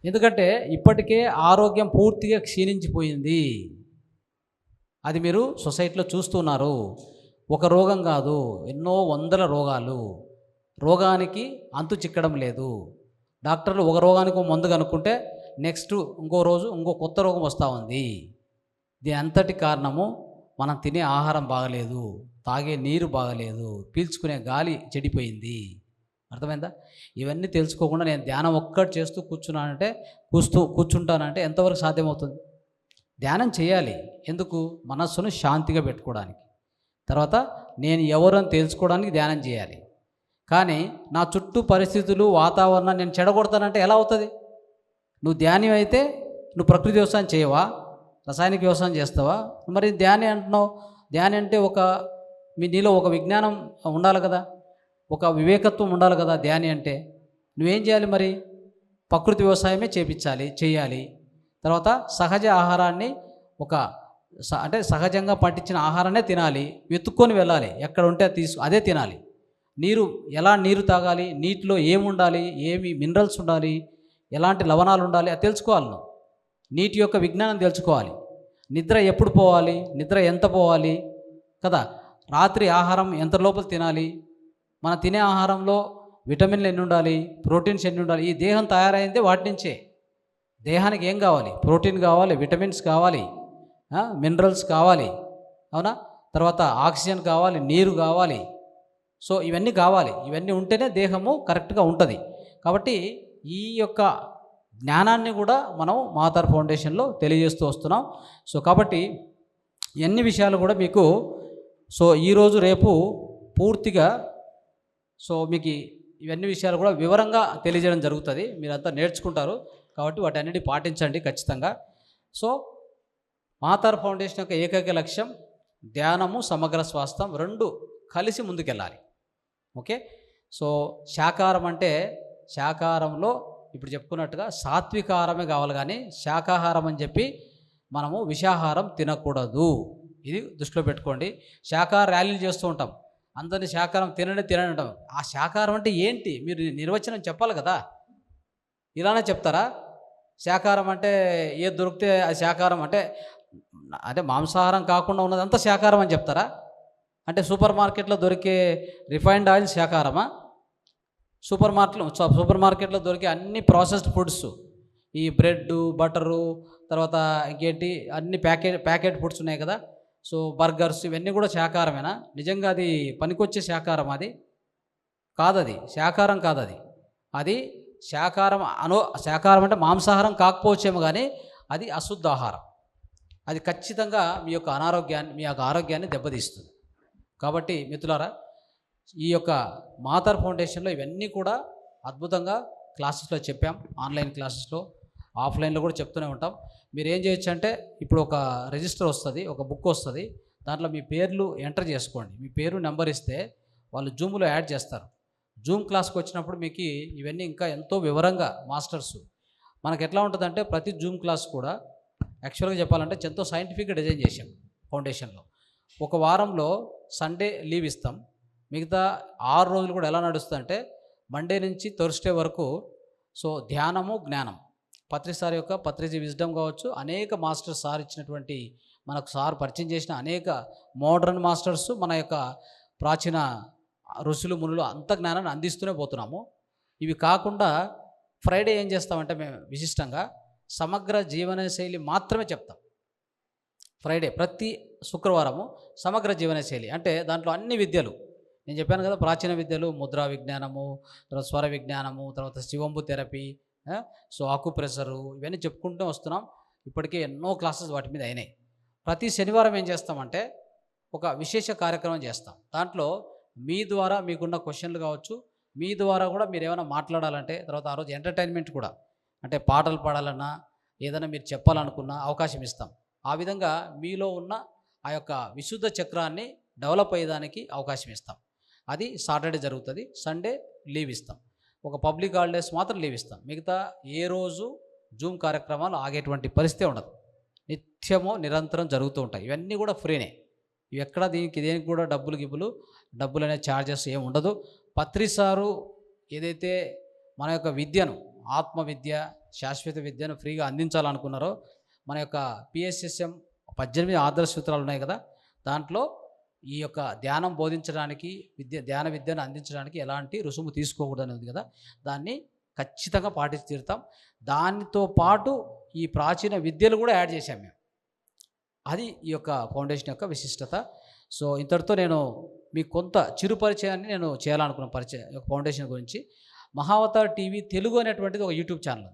ఎందుకంటే ఇప్పటికే ఆరోగ్యం పూర్తిగా క్షీణించిపోయింది. అది మీరు సొసైటీలో చూస్తున్నారు. ఒక రోగం కాదు, ఎన్నో వందల రోగాలు. రోగానికి అంతు చిక్కడం లేదు. డాక్టర్లు ఒక రోగానికి ఒక మందు కనుక్కుంటే నెక్స్ట్ ఇంకో రోజు ఇంకో కొత్త రోగం వస్తూ ఉంది. దీని అంతటి కారణము మనం తినే ఆహారం బాగలేదు, తాగే నీరు బాగలేదు, పీల్చుకునే గాలి చెడిపోయింది. అర్థమైందా? ఇవన్నీ తెలుసుకోకుండా నేను ధ్యానం ఒక్కటి చేస్తూ కూర్చుంటానంటే ఎంతవరకు సాధ్యమవుతుంది? ధ్యానం చేయాలి. ఎందుకు? మనస్సును శాంతిగా పెట్టుకోవడానికి. తర్వాత నేను ఎవరని తెలుసుకోవడానికి ధ్యానం చేయాలి. కానీ నా చుట్టూ పరిస్థితులు, వాతావరణం నేను చెడగొడతానంటే ఎలా అవుతుంది? నువ్వు ధ్యానం అయితే నువ్వు ప్రకృతి వ్యవసాయం చేయవా? రసాయనిక వ్యవసాయం చేస్తావా? మరి ధ్యాని అంటున్నావు. ధ్యాని అంటే నీలో ఒక విజ్ఞానం ఉండాలి కదా, ఒక వివేకత్వం ఉండాలి కదా. ధ్యాని అంటే నువ్వేం చేయాలి మరి? ప్రకృతి వ్యవసాయమే చేయాలి. తర్వాత సహజ ఆహారాన్ని అంటే సహజంగా పట్టించిన ఆహారాన్నే తినాలి. వెతుక్కొని వెళ్ళాలి. ఎక్కడ ఉంటే అదే తినాలి. నీరు తాగాలి, నీటిలో ఏముండాలి, ఏమి మినరల్స్ ఉండాలి, ఎలాంటి లవణాలు ఉండాలి, అది తెలుసుకోవాలి. నువ్వు నీటి యొక్క విజ్ఞానం తెలుసుకోవాలి. నిద్ర ఎప్పుడు పోవాలి, నిద్ర ఎంత పోవాలి కదా, రాత్రి ఆహారం ఎంత లోపల తినాలి, మన తినే ఆహారంలో విటమిన్లు ఎన్ని ఉండాలి, ప్రోటీన్స్ ఎన్ని ఉండాలి. ఈ దేహం తయారైందే వాటి నుంచే. దేహానికి ఏం కావాలి? ప్రోటీన్ కావాలి, విటమిన్స్ కావాలి, మినరల్స్ కావాలి, అవునా? తర్వాత ఆక్సిజన్ కావాలి, నీరు కావాలి. సో ఇవన్నీ కావాలి. ఇవన్నీ ఉంటేనే దేహము కరెక్ట్గా ఉంటుంది. కాబట్టి ఈ యొక్క జ్ఞానాన్ని కూడా మనం మాతార్ ఫౌండేషన్లో తెలియజేస్తూ వస్తున్నాం. సో కాబట్టి ఎన్ని విషయాలు కూడా మీకు ఈరోజు రేపు పూర్తిగా మీకు ఇవన్నీ విషయాలు కూడా వివరంగా తెలియజేయడం జరుగుతుంది. మీరంతా నేర్చుకుంటారు. కాబట్టి వాటన్నిటి పాటించండి ఖచ్చితంగా. సో మాతార్ ఫౌండేషన్ యొక్క ఏకైక లక్ష్యం ధ్యానము, సమగ్ర స్వాస్థ్యం రెండు కలిసి ముందుకెళ్ళాలి. ఓకే. సో శాకాహారంలో ఇప్పుడు చెప్పుకున్నట్టుగా సాత్వికాహారమే కావాలి, కానీ శాకాహారం అని చెప్పి మనము విషాహారం తినకూడదు. ఇది దృష్టిలో పెట్టుకోండి. శాకాహార ర్యాలీలు చేస్తూ ఉంటాం, అందరినీ శాకాహారం తినండి అంటాం. ఆ శాకాహారం అంటే ఏంటి? మీరు నిర్వచనం చెప్పాలి కదా. ఇలానే చెప్తారా? శాకాహారం అంటే ఏది దొరికితే అది శాకాహారం అంటే మాంసాహారం కాకుండా ఉన్నదంతా శాకాహారం అని చెప్తారా? అంటే సూపర్ మార్కెట్లో దొరికే రిఫైన్డ్ ఆయిల్ శాకాహారమా? సూపర్ మార్కెట్లో దొరికే అన్ని ప్రాసెస్డ్ ఫుడ్స్, ఈ బ్రెడ్, బటరు, తర్వాత ఇంకేంటి అన్ని ప్యాకెట్ ఫుడ్స్ ఉన్నాయి కదా. సో బర్గర్స్ ఇవన్నీ కూడా శాకాహారమేనా? నిజంగా అది పనికొచ్చే శాకాహారం? అది కాదది శాకాహారం కాదది. అది శాకాహారం అంటే మాంసాహారం కాకపోవచ్చేమో, కానీ అది అశుద్ధ ఆహారం. అది ఖచ్చితంగా మీ యొక్క ఆరోగ్యాన్ని దెబ్బతీస్తుంది. కాబట్టి మిత్రులారా, ఈ యొక్క మాతార్ ఫౌండేషన్లో ఇవన్నీ కూడా అద్భుతంగా క్లాసెస్లో చెప్పాం. ఆన్లైన్ క్లాసెస్లో, ఆఫ్లైన్లో కూడా చెప్తూనే ఉంటాం. మీరు ఏం చేయొచ్చు అంటే, ఇప్పుడు ఒక రిజిస్టర్ వస్తుంది, ఒక బుక్ వస్తుంది, దాంట్లో మీ పేర్లు ఎంటర్ చేసుకోండి. మీ పేరు నెంబర్ ఇస్తే వాళ్ళు జూమ్లో యాడ్ చేస్తారు. జూమ్ క్లాస్కి వచ్చినప్పుడు మీకు ఇవన్నీ ఇంకా ఎంతో వివరంగా మాస్టర్స్ మనకు ఎట్లా ఉంటుందంటే, ప్రతి జూమ్ క్లాస్ కూడా యాక్చువల్గా చెప్పాలంటే ఎంతో సైంటిఫిక్గా డిజైన్ చేశాం ఫౌండేషన్లో. ఒక వారంలో సండే లీవ్ ఇస్తాం. మిగతా 6 రోజులు కూడా ఎలా నడుస్తుందంటే, మండే నుంచి థర్స్డే వరకు ధ్యానము, జ్ఞానం, పత్రిజీ విజ్డమ్ కావచ్చు, అనేక మాస్టర్స్ సార్ ఇచ్చినటువంటి, మనకు సార్ పరిచయం చేసిన అనేక మోడర్న్ మాస్టర్స్, మన యొక్క ప్రాచీన ఋషులు మునులు అంత జ్ఞానాన్ని అందిస్తూనే పోతున్నాము. ఇవి కాకుండా ఫ్రైడే ఏం చేస్తామంటే, మేము విశిష్టంగా సమగ్ర జీవనశైలి మాత్రమే చెప్తాం. ఫ్రైడే ప్రతి శుక్రవారము సమగ్ర జీవనశైలి అంటే దాంట్లో అన్ని విద్యలు నేను చెప్పాను కదా, ప్రాచీన విద్యలు, ముద్రా విజ్ఞానము, తర్వాత స్వర విజ్ఞానము, తర్వాత శివంబు థెరపీ, ఆకుప్రెషరు, ఇవన్నీ చెప్పుకుంటూ వస్తున్నాం. ఇప్పటికే ఎన్నో క్లాసెస్ వాటి మీద అయినాయి. ప్రతి శనివారం ఏం చేస్తామంటే ఒక విశేష కార్యక్రమం చేస్తాం. దాంట్లో మీ ద్వారా మీకున్న క్వశ్చన్లు కావచ్చు, మీ ద్వారా కూడా మీరు ఏమైనా మాట్లాడాలంటే, తర్వాత ఆ రోజు ఎంటర్టైన్మెంట్ కూడా, అంటే పాటలు పాడాలన్నా ఏదైనా మీరు చెప్పాలనుకున్నా అవకాశం ఇస్తాం. ఆ విధంగా మీలో ఉన్న ఆ యొక్క విశుద్ధ చక్రాన్ని డెవలప్ అయ్యేదానికి అవకాశం ఇస్తాం. అది సాటర్డే జరుగుతుంది. సండే లీవ్ ఇస్తాం. ఒక పబ్లిక్ హాలిడేస్ మాత్రం లీవ్ ఇస్తాం. మిగతా ఏ రోజు జూమ్ కార్యక్రమాలు ఆగేటువంటి పరిస్థితి ఉండదు. నిత్యము నిరంతరం జరుగుతూ ఉంటాయి. ఇవన్నీ కూడా ఫ్రీనే. ఇవి ఎక్కడ దేనికి కూడా డబ్బులు అనే ఛార్జెస్ ఏమి ఉండదు. పత్రి సారు ఏదైతే మన యొక్క విద్యను ఆత్మ విద్య, శాశ్వత విద్యను ఫ్రీగా అందించాలనుకున్నారో మన యొక్క పిఎస్ఎస్ఎం 18 ఆదర్శ సూత్రాలు ఉన్నాయి కదా, దాంట్లో ఈ యొక్క ధ్యానం బోధించడానికి ధ్యాన విద్యను అందించడానికి ఎలాంటి రుసుము తీసుకోకూడదని ఉంది కదా, దాన్ని ఖచ్చితంగా పాటించి తీరుతాం. దానితో పాటు ఈ ప్రాచీన విద్యలు కూడా యాడ్ చేశాం మేము. అది ఈ యొక్క ఫౌండేషన్ యొక్క విశిష్టత. సో ఇంతటితో నేను మీకు కొంత చిరు పరిచయాన్ని నేను చేయాలనుకున్న పరిచయం ఫౌండేషన్ గురించి. మహావతార్ టీవీ తెలుగు అనేటువంటిది ఒక యూట్యూబ్ ఛానల్.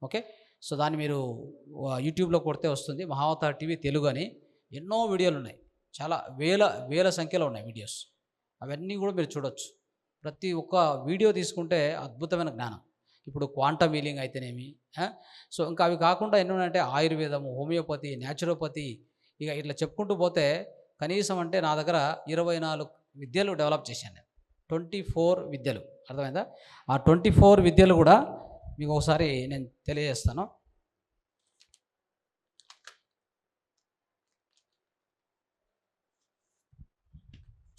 ఓకే, సో దాన్ని మీరు యూట్యూబ్లో కొడితే వస్తుంది, మహావతార్ టీవీ తెలుగు అని. ఎన్నో వీడియోలు ఉన్నాయి, చాలా వేల సంఖ్యలో ఉన్నాయి వీడియోస్. అవన్నీ కూడా మీరు చూడొచ్చు. ప్రతి ఒక్క వీడియో తీసుకుంటే అద్భుతమైన జ్ఞానం. ఇప్పుడు క్వాంటమ్ హీలింగ్ అయితేనేమి, సో ఇంకా అవి కాకుండా ఎన్ని ఉన్నాయంటే ఆయుర్వేదము, హోమియోపతి, న్యాచురోపతి, ఇక ఇట్లా చెప్పుకుంటూ పోతే కనీసం అంటే నా దగ్గర 24 విద్యలు డెవలప్ చేశాను నేను. 24 విద్యలు, అర్థమైందా? ఆ 24 విద్యలు కూడా మీకు ఒకసారి నేను తెలియజేస్తాను.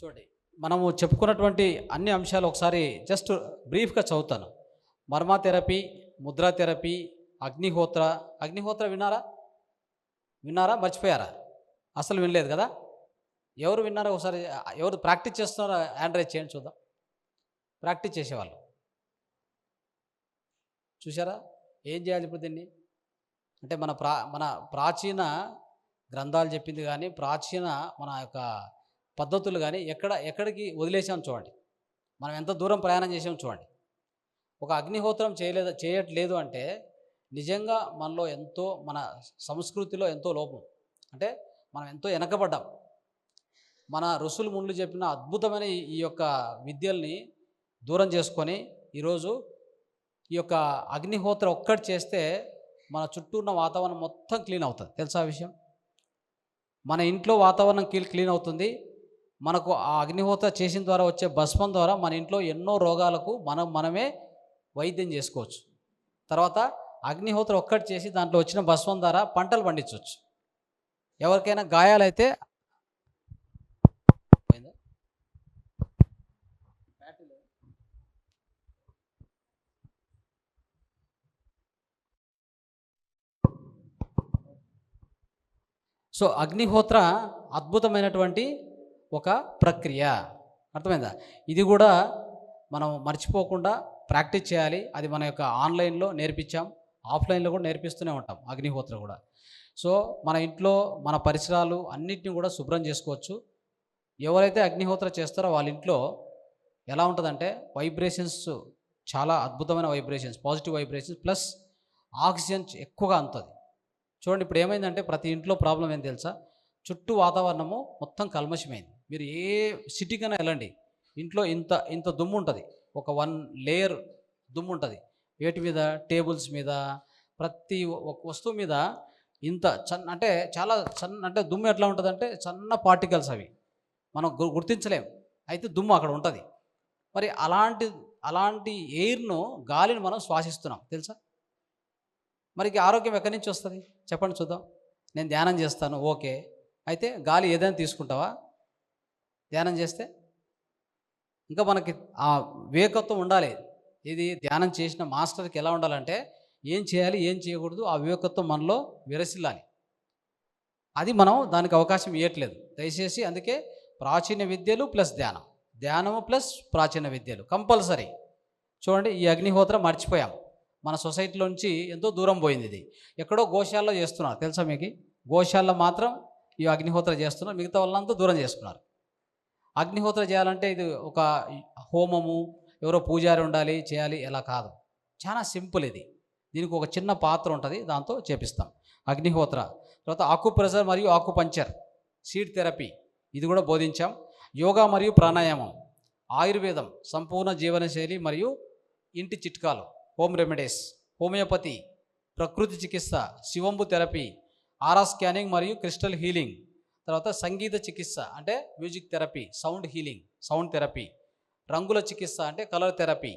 చూడండి, మనము చెప్పుకున్నటువంటి అన్ని అంశాలు ఒకసారి జస్ట్ బ్రీఫ్గా చదువుతాను. మర్మా థెరపీ, ముద్రా థెరపీ, అగ్నిహోత్ర విన్నారా మర్చిపోయారా? అసలు వినలేదు కదా? ఎవరు విన్నారో ఒకసారి, ఎవరు ప్రాక్టీస్ చేస్తున్నారో హ్యాండ్ రైజ్ చేయండి చూద్దాం. ప్రాక్టీస్ చేసేవాళ్ళు చూసారా? ఏం చేయాలి ఇప్పుడు దీన్ని? అంటే మన ప్రాచీన గ్రంథాలు చెప్పింది కానీ, ప్రాచీన మన యొక్క పద్ధతులు కానీ ఎక్కడికి వదిలేసాం చూడండి. మనం ఎంత దూరం ప్రయాణం చేసాం చూడండి. ఒక అగ్నిహోత్రం చేయట్లేదు అంటే నిజంగా మనలో ఎంతో, మన సంస్కృతిలో ఎంతో లోపం, అంటే మనం ఎంతో వెనకబడ్డాం. మన ఋషులు ముందు చెప్పిన అద్భుతమైన ఈ యొక్క విద్యల్ని దూరం చేసుకొని ఈరోజు ఈ యొక్క అగ్నిహోత్రం ఒక్కటి చేస్తే మన చుట్టూ ఉన్న వాతావరణం మొత్తం క్లీన్ అవుతుంది. తెలుసా ఆ విషయం? మన ఇంట్లో వాతావరణం క్లీన్ అవుతుంది. మనకు ఆ అగ్నిహోత్ర చేసిన ద్వారా వచ్చే భస్మం ద్వారా మన ఇంట్లో ఎన్నో రోగాలకు మనమే వైద్యం చేసుకోవచ్చు. తర్వాత అగ్నిహోత్ర ఒక్కటి చేసి దాంట్లో వచ్చిన భస్మం ద్వారా పంటలు పండించవచ్చు. ఎవరికైనా గాయాలైతే సో అగ్నిహోత్ర అద్భుతమైనటువంటి ఒక ప్రక్రియ, అర్థమైందా? ఇది కూడా మనం మర్చిపోకుండా ప్రాక్టీస్ చేయాలి. అది మన యొక్క ఆన్లైన్లో నేర్పించాం, ఆఫ్లైన్లో కూడా నేర్పిస్తూనే ఉంటాం అగ్నిహోత్ర కూడా. సో మన ఇంట్లో మన పరిసరాలు అన్నిటిని కూడా శుభ్రం చేసుకోవచ్చు. ఎవరైతే అగ్నిహోత్ర చేస్తారో వాళ్ళ ఇంట్లో ఎలా ఉంటుందంటే వైబ్రేషన్స్, చాలా అద్భుతమైన vibrations, positive vibrations plus oxygen ఎక్కువగా అందుతుంది. చూడండి, ఇప్పుడు ఏమైందంటే ప్రతి ఇంట్లో ప్రాబ్లం ఏం తెలుసా? చుట్టూ వాతావరణము మొత్తం కల్మషమైంది. మీరు ఏ సిటీకైనా వెళ్ళండి, ఇంట్లో ఇంత దుమ్ము ఉంటుంది, ఒక 1 లేయర్ దుమ్ము ఉంటుంది. వేటి మీద? టేబుల్స్ మీద, ప్రతి ఒక్క వస్తువు మీద ఇంత అంటే చాలా అంటే దుమ్ము ఎట్లా ఉంటుందంటే చిన్న పార్టికల్స్, అవి మనం గుర్తించలేం, అయితే దుమ్ము అక్కడ ఉంటుంది. మరి అలాంటి ఎయిర్ను, గాలిని మనం శ్వాసిస్తున్నాం, తెలుసా? మరి ఆరోగ్యం ఎక్కడి నుంచి వస్తుంది చెప్పండి చూద్దాం. నేను ధ్యానం చేస్తాను, ఓకే, అయితే గాలి ఏదైనా తీసుకుంటావా ధ్యానం చేస్తే? ఇంకా మనకి ఆ వివేకత్వం ఉండాలి. ఇది ధ్యానం చేసిన మాస్టర్కి ఎలా ఉండాలంటే ఏం చేయాలి ఏం చేయకూడదు ఆ వివేకత్వం మనలో విరసిల్లాలి. అది మనం దానికి అవకాశం ఇవ్వట్లేదు దయచేసి. అందుకే ప్రాచీన విద్యలు ప్లస్ ధ్యానము ప్లస్ ప్రాచీన విద్యలు కంపల్సరీ. చూడండి, ఈ అగ్నిహోత్రం మర్చిపోయాం, మన సొసైటీలోంచి ఎంతో దూరం పోయింది. ఇది ఎక్కడో గోశాలలో చేస్తున్నారు, తెలుసా మీకు? గోశాలలో మాత్రం ఈ అగ్నిహోత్ర చేస్తున్నారు, మిగతా వాళ్ళంతా దూరం చేసుకున్నారు. అగ్నిహోత్ర చేయాలంటే ఇది ఒక హోమము, ఎవరో పూజారి ఉండాలి చేయాలి, ఎలా కాదు, చాలా సింపుల్ ఇది. దీనికి ఒక చిన్న పాత్ర ఉంటుంది, దాంతో చేపిస్తాం అగ్నిహోత్ర. తర్వాత ఆకుప్రెషర్ మరియు ఆకుపంచర్, సీడ్ థెరపీ, ఇది కూడా బోధించాం. యోగా మరియు ప్రాణాయామం, ఆయుర్వేదం, సంపూర్ణ జీవనశైలి మరియు ఇంటి చిట్కాలు, హోమ్ రెమెడీస్, హోమియోపతి, ప్రకృతి చికిత్స, శివంబు థెరపీ, ఆరా స్కానింగ్ మరియు క్రిస్టల్ హీలింగ్. తర్వాత సంగీత చికిత్స అంటే music therapy, sound healing, sound therapy, రంగుల చికిత్స అంటే కలర్ థెరపీ,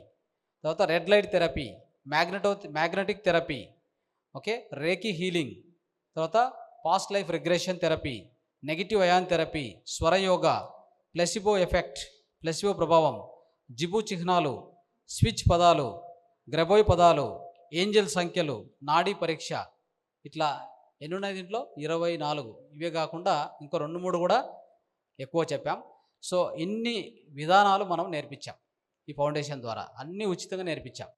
తర్వాత red light therapy, magnetic therapy, okay, reiki healing, తర్వాత past life regression therapy, negative ion therapy, Swarayoga, placebo effect, placebo ప్రభావం, జిబు చిహ్నాలు, స్విచ్ పదాలు, గ్రెబోయ్ పదాలు, ఏంజల్ సంఖ్యలు, నాడీ పరీక్ష, ఇట్లా ఎన్ని ఉన్నాయి దీంట్లో? 24. ఇవే కాకుండా ఇంకో 2-3 కూడా ఎక్కువ చెప్పాం. సో ఇన్ని విధానాలు మనం నేర్పించాం ఈ ఫౌండేషన్ ద్వారా, అన్నీ ఉచితంగా నేర్పించాం.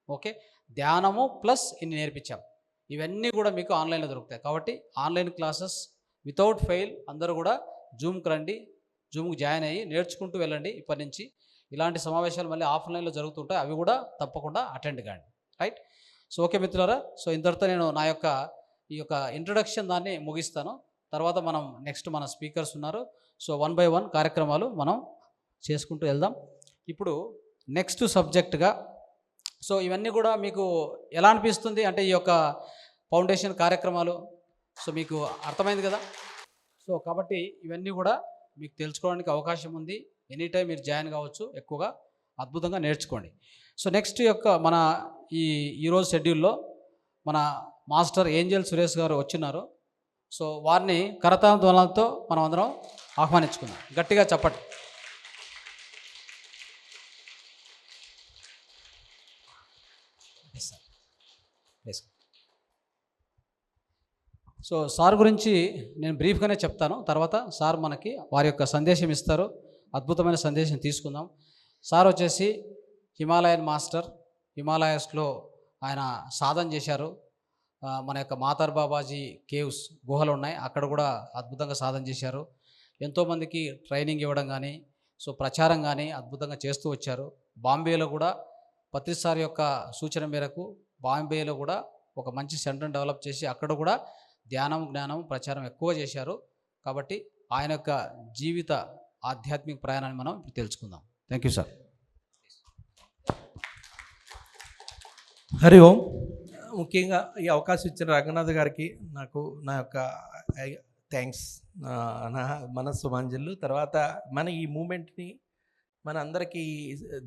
ఓకే, ధ్యానము ప్లస్ ఇన్ని నేర్పించాం. ఇవన్నీ కూడా మీకు ఆన్లైన్లో దొరుకుతాయి. కాబట్టి ఆన్లైన్ క్లాసెస్ వితౌట్ ఫెయిల్ అందరూ కూడా జూమ్కి రండి, జూమ్కి జాయిన్ అయ్యి నేర్చుకుంటూ వెళ్ళండి. ఇప్పటి నుంచి ఇలాంటి సమావేశాలు మళ్ళీ ఆఫ్లైన్లో జరుగుతుంటాయి, అవి కూడా తప్పకుండా అటెండ్ కాండి. రైట్. సో ఓకే మిత్రులారా, సో ఇంతటితో నేను నా యొక్క ఈ యొక్క ఇంట్రొడక్షన్ దాన్ని ముగిస్తాను. తర్వాత మనం నెక్స్ట్ మన స్పీకర్స్ ఉన్నారు. సో 1 by 1 కార్యక్రమాలు మనం చేసుకుంటూ వెళ్దాం. ఇప్పుడు నెక్స్ట్ సబ్జెక్టుగా, సో ఇవన్నీ కూడా మీకు ఎలా అనిపిస్తుంది అంటే ఈ యొక్క ఫౌండేషన్ కార్యక్రమాలు, సో మీకు అర్థమైంది కదా. సో కాబట్టి ఇవన్నీ కూడా మీకు తెలుసుకోవడానికి అవకాశం ఉంది. ఎనీ టైం మీరు జాయిన్ కావచ్చు, ఎక్కువగా అద్భుతంగా నేర్చుకోండి. సో నెక్స్ట్ యొక్క మన ఈరోజు షెడ్యూల్లో మన మాస్టర్ ఏంజల్ సురేష్ గారు వచ్చినారు. సో వారిని కరతాళ ధ్వనులతో మనం అందరం ఆహ్వానించుకుందాం. గట్టిగా చెప్పండి. సో సార్ గురించి నేను బ్రీఫ్గానే చెప్తాను, తర్వాత సార్ మనకి వారి యొక్క సందేశం ఇస్తారు. అద్భుతమైన సందేశం తీసుకుందాం. సార్ వచ్చేసి హిమాలయన్ మాస్టర్, హిమాలయస్లో ఆయన సాధన చేశారు. మన యొక్క మాతార్ బాబాజీ కేవ్స్ గుహలు ఉన్నాయి, అక్కడ కూడా అద్భుతంగా సాధన చేశారు. ఎంతోమందికి ట్రైనింగ్ ఇవ్వడం కానీ, సో ప్రచారం కానీ అద్భుతంగా చేస్తూ వచ్చారు. బాంబేలో కూడా పత్రి సార్ యొక్క సూచన మేరకు బాంబేలో కూడా ఒక మంచి సెంటర్ని డెవలప్ చేసి అక్కడ కూడా ధ్యానం, జ్ఞానం, ప్రచారం ఎక్కువ చేశారు. కాబట్టి ఆయన యొక్క జీవిత ఆధ్యాత్మిక ప్రయాణాన్ని మనం ఇప్పుడు తెలుసుకుందాం. Thank you sir. Hari Om. ముఖ్యంగా ఈ అవకాశం ఇచ్చిన రంగనాథ్ గారికి నా యొక్క థ్యాంక్స్, నా మనస్సుమాంజలు. తర్వాత మన ఈ మూమెంట్ని మన అందరికీ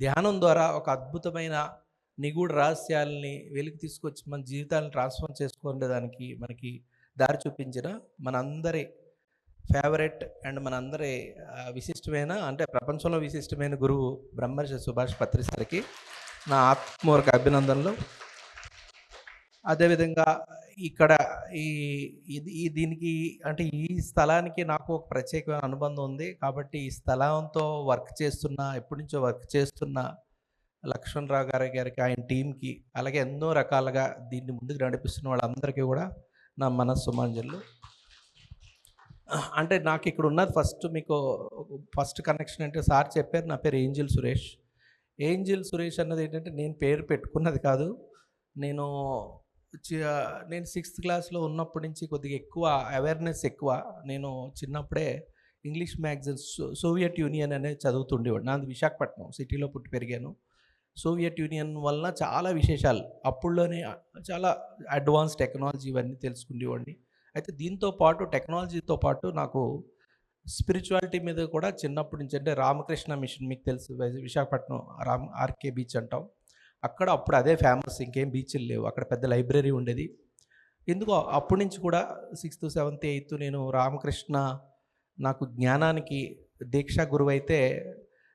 ధ్యానం ద్వారా ఒక అద్భుతమైన నిగూఢ రహస్యాలని వెలికి తీసుకొచ్చి మన జీవితాలను ట్రాన్స్ఫార్మ్ చేసుకునేదానికి మనకి దారి చూపించిన మనందరి ఫేవరెట్ అండ్ మనందరి విశిష్టమైన, అంటే ప్రపంచంలో విశిష్టమైన గురువు బ్రహ్మర్షి సుభాష్ పత్రి సార్కి నా ఆత్మూర్వక అభినందనలు. అదేవిధంగా ఇక్కడ దీనికి అంటే ఈ స్థలానికి నాకు ఒక ప్రత్యేకమైన అనుబంధం ఉంది. కాబట్టి ఈ స్థలంతో ఎప్పటి నుంచో వర్క్ చేస్తున్న లక్ష్మణరావు గారికి, ఆయన టీంకి, అలాగే ఎన్నో రకాలుగా దీన్ని ముందుకు నడిపిస్తున్న వాళ్ళందరికీ కూడా నా మనస్సుమాంజలు. అంటే నాకు ఇక్కడ ఉన్నది ఫస్ట్ కనెక్షన్ అంటే సార్ చెప్పారు, నా పేరు ఏంజల్ సురేష్. ఏంజల్ సురేష్ అన్నది ఏంటంటే నేను పేరు పెట్టుకున్నది కాదు. నేను 6th క్లాస్లో ఉన్నప్పటి నుంచి కొద్దిగా ఎక్కువ అవేర్నెస్ ఎక్కువ. నేను చిన్నప్పుడే ఇంగ్లీష్ మ్యాగజైన్స్ సోవియట్ యూనియన్ అనేది చదువుతుండేవాడు. నాది విశాఖపట్నం సిటీలో పుట్టి పెరిగాను. సోవియట్ యూనియన్ వల్ల చాలా విశేషాలు, అప్పుడులోనే చాలా అడ్వాన్స్ టెక్నాలజీ ఇవన్నీ తెలుసుకునేవాడిని. అయితే దీంతో పాటు టెక్నాలజీతో పాటు నాకు స్పిరిచువాలిటీ మీద కూడా చిన్నప్పటి నుంచి, అంటే రామకృష్ణ మిషన్ మీకు తెలుసు, విశాఖపట్నం ఆర్కే బీచ్ అంటాం, అక్కడ అప్పుడు అదే ఫేమస్, ఇంకేం బీచ్లు లేవు, అక్కడ పెద్ద లైబ్రరీ ఉండేది. ఎందుకో అప్పటి నుంచి కూడా 6th, 7th, 8th నేను రామకృష్ణ, నాకు జ్ఞానానికి దీక్షా గురువు అయితే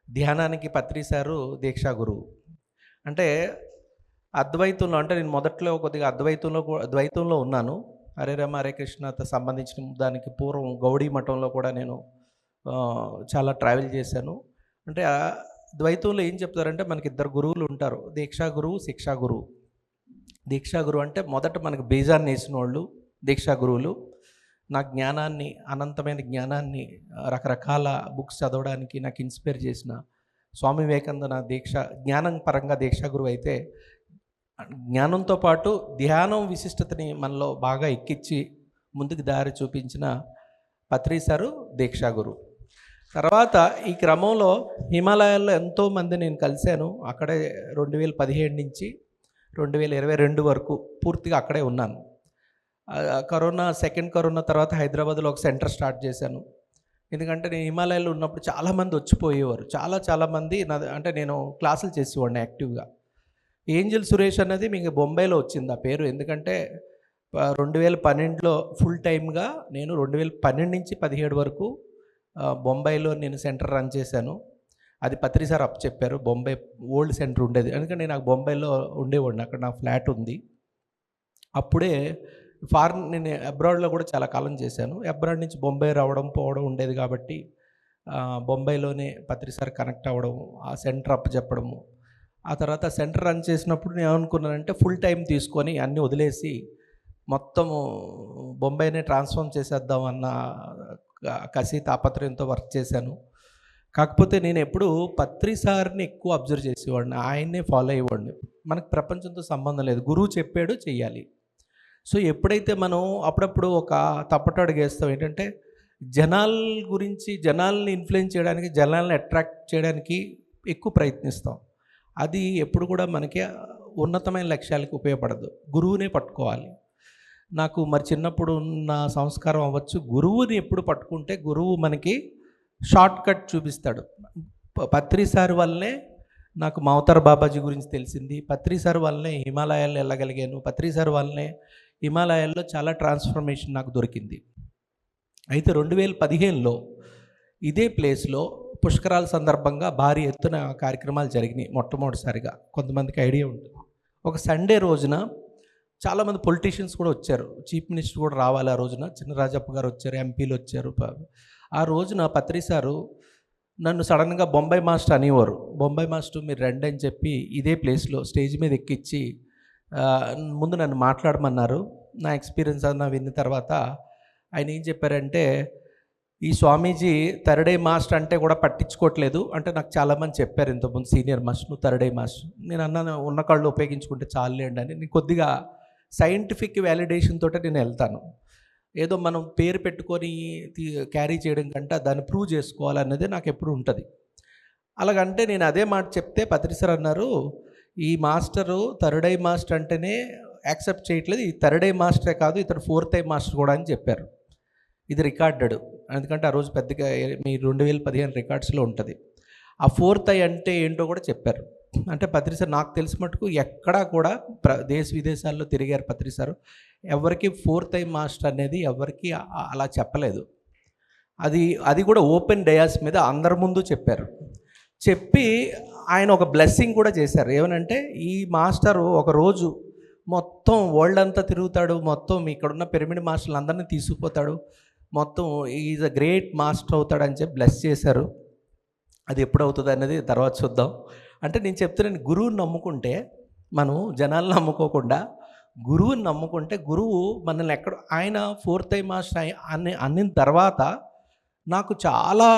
ధ్యానానికి పత్రి సారు దీక్షా గురువు. అంటే అద్వైతంలో, అంటే నేను మొదట్లో కొద్దిగా ద్వైతంలో ఉన్నాను. హరే రామ హరే కృష్ణతో సంబంధించిన దానికి పూర్వం గౌడీ మఠంలో కూడా నేను చాలా ట్రావెల్ చేశాను. అంటే ద్వైతంలో ఏం చెప్తారంటే మనకి 2 గురువులు ఉంటారు, దీక్షా గురువు, శిక్షా గురువు. దీక్షా గురువు అంటే మొదట మనకు బీజాన్ని వేసిన వాళ్ళు దీక్షా గురువులు. నా జ్ఞానాన్ని, అనంతమైన జ్ఞానాన్ని రకరకాల బుక్స్ చదవడానికి నాకు ఇన్స్పైర్ చేసిన స్వామి వివేకానంద నా జ్ఞానం పరంగా దీక్షా గురువు అయితే, జ్ఞానంతో పాటు ధ్యానం విశిష్టతని మనలో బాగా ఎక్కించి ముందుకు దారి చూపించిన పత్రి సారు దీక్షా గురువు. తర్వాత ఈ క్రమంలో హిమాలయాల్లో ఎంతోమంది నేను కలిశాను. అక్కడే 2017 నుంచి 2022 వరకు పూర్తిగా అక్కడే ఉన్నాను. సెకండ్ కరోనా తర్వాత హైదరాబాద్లో ఒక సెంటర్ స్టార్ట్ చేశాను. ఎందుకంటే నేను హిమాలయాల్లో ఉన్నప్పుడు చాలామంది వచ్చిపోయేవారు, చాలామంది అంటే నేను క్లాసులు చేసేవాడిని యాక్టివ్గా. ఏంజల్ సురేష్ అనేది మీకు బొంబాయిలో వచ్చింది ఆ పేరు. ఎందుకంటే 2012లో ఫుల్ టైమ్గా నేను 2012 నుంచి 17 వరకు బొంబాయిలో నేను సెంటర్ రన్ చేశాను. అది పత్రి సార్ చెప్పారు. బొంబాయి ఓల్డ్ సెంటర్ ఉండేది. ఎందుకంటే నాకు బొంబాయిలో ఉండేవాడిని. అక్కడ నా ఫ్లాట్ ఉంది. అప్పుడే నేను అబ్రాడ్‌లో కూడా చాలా కాలం చేశాను. అబ్రాడ్ నుంచి బొంబాయి రావడం, పోవడం ఉండేది కాబట్టి బొంబాయిలోనే పత్రి సార్ కనెక్ట్ అవ్వడం, ఆ సెంటర్ అప్పచెప్పడము. ఆ తర్వాత సెంటర్ రన్ చేసినప్పుడు నేను ఏమనుకున్నానంటే ఫుల్ టైం తీసుకొని అన్నీ వదిలేసి మొత్తము బొంబాయినే ట్రాన్స్ఫార్మ్ చేసేద్దాం అన్న కసి తాపత్రయంతో వర్క్ చేశాను. కాకపోతే నేను ఎప్పుడు పత్రి సార్ని ఎక్కువ అబ్జర్వ్ చేసేవాడిని, ఆయన్నే ఫాలో అయ్యేవాడిని. మనకు ప్రపంచంతో సంబంధం లేదు, గురువు చెప్పాడు చెయ్యాలి. సో ఎప్పుడైతే మనం అప్పుడప్పుడు ఒక తప్పటడుగు వేస్తాం, ఏంటంటే జనాల గురించి, జనాల్ని ఇన్ఫ్లుయెన్స్ చేయడానికి, జనాల్ని అట్రాక్ట్ చేయడానికి ఎక్కువ ప్రయత్నిస్తాం. అది ఎప్పుడు కూడా మనకి ఉన్నతమైన లక్ష్యాలకు ఉపయోగపడదు. గురువునే పట్టుకోవాలి. నాకు మరి చిన్నప్పుడు ఉన్న సంస్కారం అవ్వచ్చు, గురువుని ఎప్పుడు పట్టుకుంటే గురువు మనకి షార్ట్ కట్ చూపిస్తాడు. పత్రి సార్ వల్లనే నాకు మవతార్ బాబాజీ గురించి తెలిసింది. పత్రి సార్ వల్లనే హిమాలయాల్లో వెళ్ళగలిగాను. పత్రి సార్ వల్లనే హిమాలయాల్లో చాలా ట్రాన్స్ఫర్మేషన్ నాకు దొరికింది. అయితే 2015లో ఇదే ప్లేస్లో పుష్కరాల సందర్భంగా భారీ ఎత్తున కార్యక్రమాలు జరిగినాయి మొట్టమొదటిసారిగా. కొంతమందికి ఐడియా ఉంటుంది. ఒక సండే రోజున చాలామంది పొలిటీషియన్స్ కూడా వచ్చారు. చీఫ్ మినిస్టర్ కూడా రావాలి ఆ రోజున. చినరాజప్ప గారు వచ్చారు, ఎంపీలు వచ్చారు. ఆ రోజున పత్రి సారు నన్ను సడన్గా బొంబాయి మాస్టర్ అనేవారు. బొంబాయి మాస్టర్ మీరు రండి అని చెప్పి ఇదే ప్లేస్లో స్టేజ్ మీద ఎక్కించి ముందు నన్ను మాట్లాడమన్నారు. నా ఎక్స్పీరియన్స్ అన్న విన్న తర్వాత ఆయన ఏం చెప్పారంటే, ఈ స్వామీజీ థర్డ్ ఐ మాస్టర్ అంటే కూడా పట్టించుకోవట్లేదు అంటే నాకు చాలామంది చెప్పారు ఇంతకుముందు, సీనియర్ మాస్టర్ నువ్వు థర్డ్ ఐ మాస్టర్. నేను అన్నాను ఉన్న కాళ్ళు ఉపయోగించుకుంటే చాలులేండి అని. నేను కొద్దిగా సైంటిఫిక్ వ్యాలిడేషన్ తోటే నేను వెళ్తాను. ఏదో మనం పేరు పెట్టుకొని క్యారీ చేయడం కంటే దాన్ని ప్రూవ్ చేసుకోవాలన్నదే నాకు ఎప్పుడు ఉంటుంది. అలాగంటే నేను అదే మాట చెప్తే పత్రి సార్ అన్నారు, ఈ మాస్టరు థర్డ్ ఐ మాస్టర్ అంటేనే యాక్సెప్ట్ చేయట్లేదు, ఈ థర్డ్ ఐ మాస్టరే కాదు ఇతడు ఫోర్త్ ఐ మాస్టర్ కూడా అని చెప్పారు. ఇది రికార్డెడ్, ఎందుకంటే ఆ రోజు పెద్దగా మీ 2015 రికార్డ్స్లో ఉంటుంది. ఆ ఫోర్త్ ఐ అంటే ఏంటో కూడా చెప్పారు. అంటే పత్రి సార్ నాకు తెలిసి మటుకు ఎక్కడా కూడా దేశ విదేశాల్లో తిరిగారు పత్రి సార్, ఎవరికి ఫోర్త్ ఐ మాస్టర్ అనేది ఎవరికి అలా చెప్పలేదు. అది కూడా ఓపెన్ డయాస్ మీద అందరి ముందు చెప్పారు. చెప్పి ఆయన ఒక బ్లెస్సింగ్ కూడా చేశారు. ఏమనంటే ఈ మాస్టరు ఒకరోజు మొత్తం వరల్డ్ అంతా తిరుగుతాడు, మొత్తం ఇక్కడున్న పిరమిడ్ మాస్టర్లు అందరినీ తీసుకుపోతాడు, మొత్తం ఈజ్ అ గ్రేట్ మాస్టర్ అవుతాడని చెప్పి బ్లెస్ చేశారు. అది ఎప్పుడు అవుతుంది అనేది తర్వాత చూద్దాం. అంటే నేను చెప్తున్నాను, గురువుని నమ్ముకుంటే మనం జనాలను నమ్ముకోకుండా గురువుని నమ్ముకుంటే గురువు మనల్ని ఆయన ఫోర్త్ ఐ మాస్టర్ అన్న తర్వాత నాకు చాలా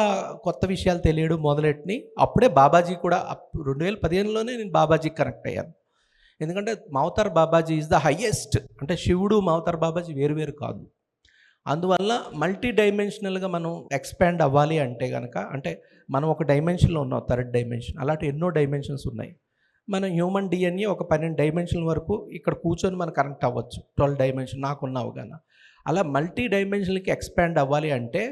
కొత్త విషయాలు తెలియడం మొదలెట్టినాయి. అప్పుడే బాబాజీ కూడా 2015లోనే నేను బాబాజీకి కనెక్ట్ అయ్యాను. ఎందుకంటే మవతార్ బాబాజీ ఈజ్ ద హయ్యెస్ట్. అంటే శివుడు మవతార్ బాబాజీ వేరు కాదు. అందువల్ల మల్టీ డైమెన్షనల్గా మనం ఎక్స్పాండ్ అవ్వాలి అంటే కనుక, అంటే మనం ఒక డైమెన్షన్లో ఉన్నాం, థర్డ్ డైమెన్షన్, అలాంటి ఎన్నో డైమెన్షన్స్ ఉన్నాయి. మనం హ్యూమన్ డిఎన్ఏ ఒక 12 డైమెన్షన్ వరకు ఇక్కడ కూర్చొని మనం కనెక్ట్ అవ్వచ్చు, 12 డైమెన్షన్ నాకున్న అవగాహన. అలా మల్టీ డైమెన్షన్కి ఎక్స్పాండ్ అవ్వాలి అంటే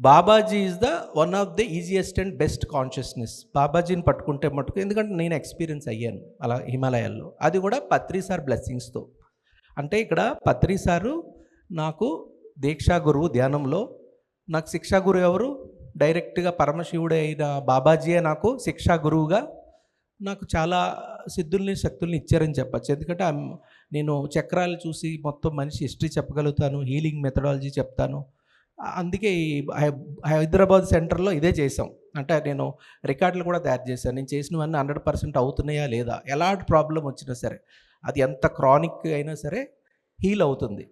Babaji is the one of the easiest and best consciousness. బాబాజీని పట్టుకుంటే మటుకు, ఎందుకంటే నేను ఎక్స్పీరియన్స్ అయ్యాను అలా హిమాలయాల్లో, అది కూడా పత్రి సార్ బ్లెస్సింగ్స్తో. అంటే ఇక్కడ పత్రి సారు నాకు దీక్షా గురువు, ధ్యానంలో నాకు శిక్షా గురువు ఎవరు, డైరెక్ట్గా పరమశివుడే అయిన బాబాజీయే నాకు శిక్షా గురువుగా నాకు చాలా సిద్ధుల్ని శక్తుల్ని ఇచ్చారని చెప్పచ్చు. ఎందుకంటే నేను చక్రాలు చూసి మొత్తం మనిషి హిస్టరీ చెప్పగలుగుతాను, హీలింగ్ మెథడాలజీ చెప్తాను. అందుకే ఈ హైదరాబాద్ సెంటర్లో ఇదే చేసాం. అంటే నేను రికార్డులు కూడా తయారు చేశాను. నేను చేసినవన్నీ 100% అవుతున్నాయా లేదా, ఎలాంటి ప్రాబ్లం వచ్చినా సరే, అది ఎంత క్రానిక్ అయినా సరే హీల్ అవుతుంది.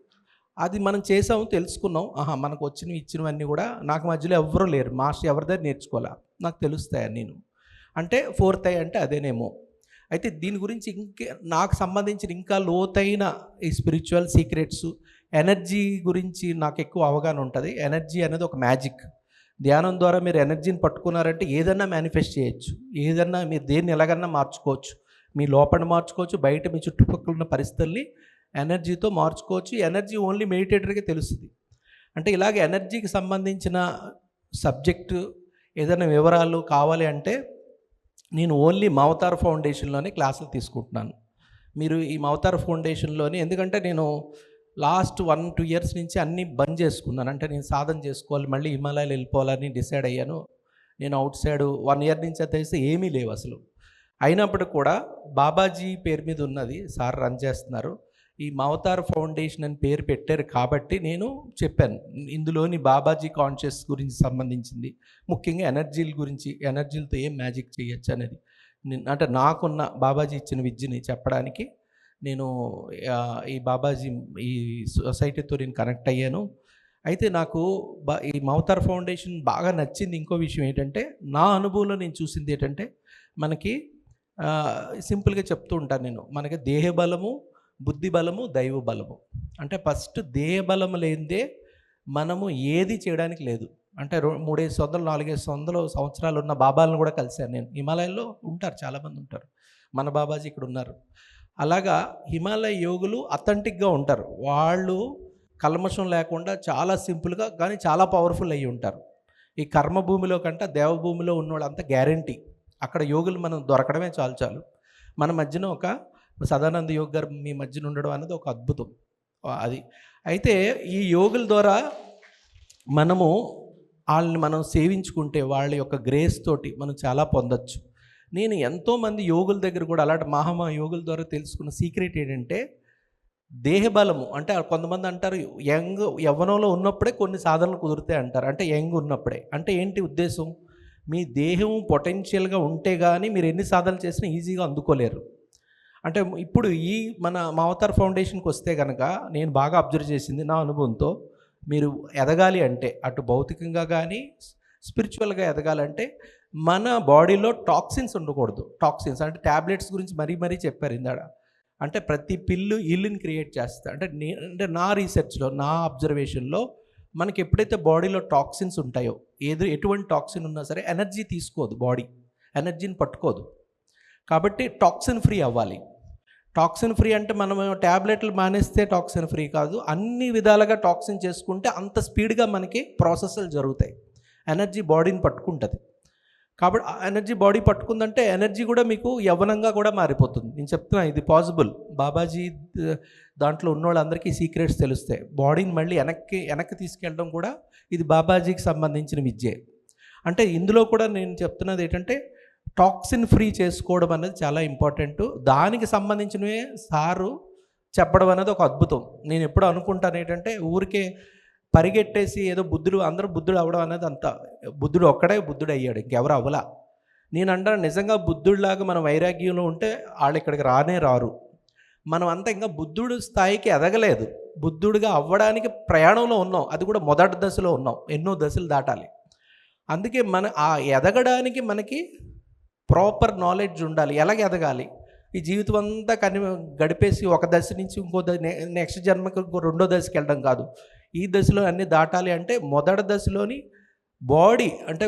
అది మనం చేసాము, తెలుసుకున్నాం. మనకు వచ్చినవి ఇచ్చినవన్నీ కూడా, నాకు మధ్యలో ఎవరూ లేరు, మాస్టర్ ఎవరి దగ్గర నేర్చుకోవాలా, నాకు తెలుస్తాయని నేను. అంటే ఫోర్త్ ఐ అంటే అదేనేమో. అయితే దీని గురించి నాకు సంబంధించిన ఇంకా లోతైన ఈ స్పిరిచువల్ సీక్రెట్స్, ఎనర్జీ గురించి నాకు ఎక్కువ అవగాహన ఉంటుంది. ఎనర్జీ అనేది ఒక మ్యాజిక్. ధ్యానం ద్వారా మీరు ఎనర్జీని పట్టుకున్నారంటే ఏదన్నా మేనిఫెస్ట్ చేయొచ్చు, ఏదన్నా మీరు దేన్ని ఎలాగన్నా మార్చుకోవచ్చు. మీ లోపల మార్చుకోవచ్చు, బయట మీ చుట్టుపక్కల ఉన్న పరిస్థితుల్ని ఎనర్జీతో మార్చుకోవచ్చు. ఎనర్జీ ఓన్లీ మెడిటేటర్కే తెలుస్తుంది. అంటే ఇలాగ ఎనర్జీకి సంబంధించిన సబ్జెక్టు ఏదైనా వివరాలు కావాలి అంటే నేను ఓన్లీ మవతార్ ఫౌండేషన్లోనే క్లాసులు తీసుకుంటున్నాను. మీరు ఈ మవతార్ ఫౌండేషన్లోనే, ఎందుకంటే నేను లాస్ట్ 1-2 ఇయర్స్ నుంచి అన్నీ బంద్ చేసుకున్నాను. అంటే నేను సాధన చేసుకోవాలి, మళ్ళీ హిమాలయాలు వెళ్ళిపోవాలని డిసైడ్ అయ్యాను. నేను అవుట్ సైడ్ 1 ఇయర్ నుంచి అయితే ఏమీ లేవు అసలు. అయినప్పటికి కూడా బాబాజీ పేరు మీద ఉన్నది, సార్ రన్ చేస్తున్నారు. ఈ మవతార్ ఫౌండేషన్ అని పేరు పెట్టారు కాబట్టి నేను చెప్పాను, ఇందులోని బాబాజీ కాన్షియస్ గురించి సంబంధించింది, ముఖ్యంగా ఎనర్జీల గురించి, ఎనర్జీలతో ఏం మ్యాజిక్ చేయొచ్చు అనేది అంటే నాకున్న బాబాజీ ఇచ్చిన విద్యని చెప్పడానికి నేను ఈ బాబాజీ ఈ సొసైటీతో నేను కనెక్ట్ అయ్యాను. అయితే నాకు ఈ మవతార్ ఫౌండేషన్ బాగా నచ్చింది. ఇంకో విషయం ఏంటంటే, నా అనుభవంలో నేను చూసింది ఏంటంటే, మనకి సింపుల్గా చెప్తూ ఉంటాను నేను, మనకి దేహబలము, బుద్ధి బలము, దైవ బలము. అంటే ఫస్ట్ దేహబలం లేనిదే మనము ఏది చేయడానికి లేదు. అంటే 3,500 4,500 సంవత్సరాలు ఉన్న బాబాలను కూడా కలిశాను నేను. హిమాలయాల్లో ఉంటారు, చాలామంది ఉంటారు. మన బాబాజీ ఇక్కడ ఉన్నారు. అలాగా హిమాలయ యోగులు అథెంటిక్గా ఉంటారు. వాళ్ళు కల్మషం లేకుండా చాలా సింపుల్గా కానీ చాలా పవర్ఫుల్ అయ్యి ఉంటారు. ఈ కర్మభూమిలో కంటే దేవభూమిలో ఉన్నవాళ్ళు అంత గ్యారంటీ. అక్కడ యోగులు మనం దొరకడమే చాలు. మన మధ్యన ఒక సదానంద యోగి గారు మీ మధ్యన ఉండడం అనేది ఒక అద్భుతం అది. అయితే ఈ యోగుల ద్వారా మనము వాళ్ళని మనం సేవించుకుంటే వాళ్ళ యొక్క గ్రేస్ తోటి మనం చాలా పొందొచ్చు. నేను ఎంతోమంది యోగుల దగ్గర కూడా అలాంటి మహామా యోగుల ద్వారా తెలుసుకున్న సీక్రెట్ ఏంటంటే, దేహబలము. అంటే కొంతమంది అంటారు యవ్వనంలో ఉన్నప్పుడే కొన్ని సాధనలు కుదురుతాయి అంటారు. అంటే యంగ్ ఉన్నప్పుడే అంటే ఏంటి ఉద్దేశం? మీ దేహం పొటెన్షియల్గా ఉంటే కానీ మీరు ఎన్ని సాధనలు చేసినా ఈజీగా అందుకోలేరు. అంటే ఇప్పుడు ఈ మన మవతార్ ఫౌండేషన్కి వస్తే కనుక నేను బాగా అబ్జర్వ్ చేసింది నా అనుభవంతో, మీరు ఎదగాలి అంటే అటు భౌతికంగా కానీ స్పిరిచువల్గా ఎదగాలంటే మన బాడీలో టాక్సిన్స్ ఉండకూడదు. టాక్సిన్స్ అంటే ట్యాబ్లెట్స్ గురించి మరీ చెప్పారు ఇందాడ. అంటే ప్రతి పిల్లు ఇల్లుని క్రియేట్ చేస్తుంది. అంటే నా రీసెర్చ్లో, నా అబ్జర్వేషన్లో, మనకి ఎప్పుడైతే బాడీలో టాక్సిన్స్ ఉంటాయో, ఎటువంటి టాక్సిన్ ఉన్నా సరే ఎనర్జీ తీసుకోదు, బాడీ ఎనర్జీని పట్టుకోదు. కాబట్టి టాక్సిన్ ఫ్రీ అవ్వాలి. టాక్సిన్ ఫ్రీ అంటే మనం ట్యాబ్లెట్లు మానేస్తే టాక్సిన్ ఫ్రీ కాదు, అన్ని విధాలుగా టాక్సిన్ చేసుకుంటే అంత స్పీడ్గా మనకి ప్రాసెస్లు జరుగుతాయి. ఎనర్జీ బాడీని పట్టుకుంటుంది. కాబట్టి ఎనర్జీ బాడీ పట్టుకుందంటే ఎనర్జీ కూడా మీకు యవ్వనంగా కూడా మారిపోతుంది. నేను చెప్తున్నా, ఇది పాసిబుల్. బాబాజీ దాంట్లో ఉన్న వాళ్ళందరికీ సీక్రెట్స్ తెలుస్తాయి. బాడీని మళ్ళీ వెనక్కి తీసుకెళ్ళడం కూడా ఇది బాబాజీకి సంబంధించిన విద్యే. అంటే ఇందులో కూడా నేను చెప్తున్నది ఏంటంటే, టాక్సిన్ ఫ్రీ చేసుకోవడం అనేది చాలా ఇంపార్టెంట్. దానికి సంబంధించినవే సారు చెప్పడం అనేది ఒక అద్భుతం. నేను ఎప్పుడు అనుకుంటాను ఏంటంటే, ఊరికే పరిగెట్టేసి ఏదో అందరూ బుద్ధుడు అవ్వడం అనేది అంత, బుద్ధుడు ఒక్కడే బుద్ధుడు అయ్యాడు, ఇంకెవరు అవ్వలా. నేను అంటాను, నిజంగా బుద్ధుడిలాగా మనం వైరాగ్యంలో ఉంటే వాళ్ళు ఇక్కడికి రారు. మనం అంతా ఇంకా బుద్ధుడు స్థాయికి ఎదగలేదు. బుద్ధుడిగా అవ్వడానికి ప్రయాణంలో ఉన్నాం. అది కూడా మొదటి దశలో ఉన్నాం, ఎన్నో దశలు దాటాలి. అందుకే ఆ ఎదగడానికి మనకి ప్రాపర్ నాలెడ్జ్ ఉండాలి. ఎలాగ ఎదగాలి? ఈ జీవితం అంతా గడిపేసి ఒక దశ నుంచి ఇంకో నెక్స్ట్ జన్మకి ఇంకో రెండో దశకి వెళ్ళడం కాదు. ఈ దశలో అన్నీ దాటాలి అంటే మొదటి దశలోని బాడీ అంటే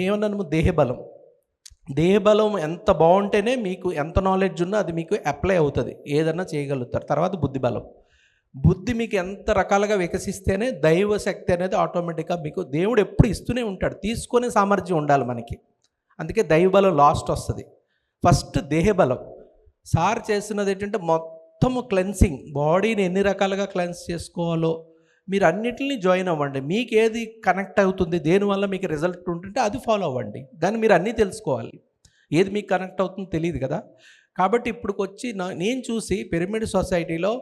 ఏమన్నాము, దేహబలం ఎంత బాగుంటేనే మీకు ఎంత నాలెడ్జ్ ఉన్నా అది మీకు అప్లై అవుతుంది, ఏదన్నా చేయగలుగుతారు. తర్వాత బుద్ధి మీకు ఎంత రకాలుగా వికసిస్తేనే దైవ శక్తి అనేది ఆటోమేటిక్గా మీకు దేవుడు ఎప్పుడు ఇస్తూనే ఉంటాడు. తీసుకునే సామర్థ్యం ఉండాలి మనకి. అందుకే దైవబలం లాస్ట్ వస్తుంది. ఫస్ట్ దేహబలం. సార్ చేస్తున్నది ఏంటంటే మొత్తము క్లెన్సింగ్, బాడీని ఎన్ని రకాలుగా క్లెన్స్ చేసుకోవాలో మీరు అన్నిటిని జాయిన్ అవ్వండి. మీకు ఏది కనెక్ట్ అవుతుంది, దేనివల్ల మీకు రిజల్ట్ ఉంటుంటే అది ఫాలో అవ్వండి. కానీ మీరు అన్నీ తెలుసుకోవాలి. ఏది మీకు కనెక్ట్ అవుతుందో తెలియదు కదా. కాబట్టి ఇప్పుడుకి వచ్చి నేను చూసి పిరమిడ్ సొసైటీలో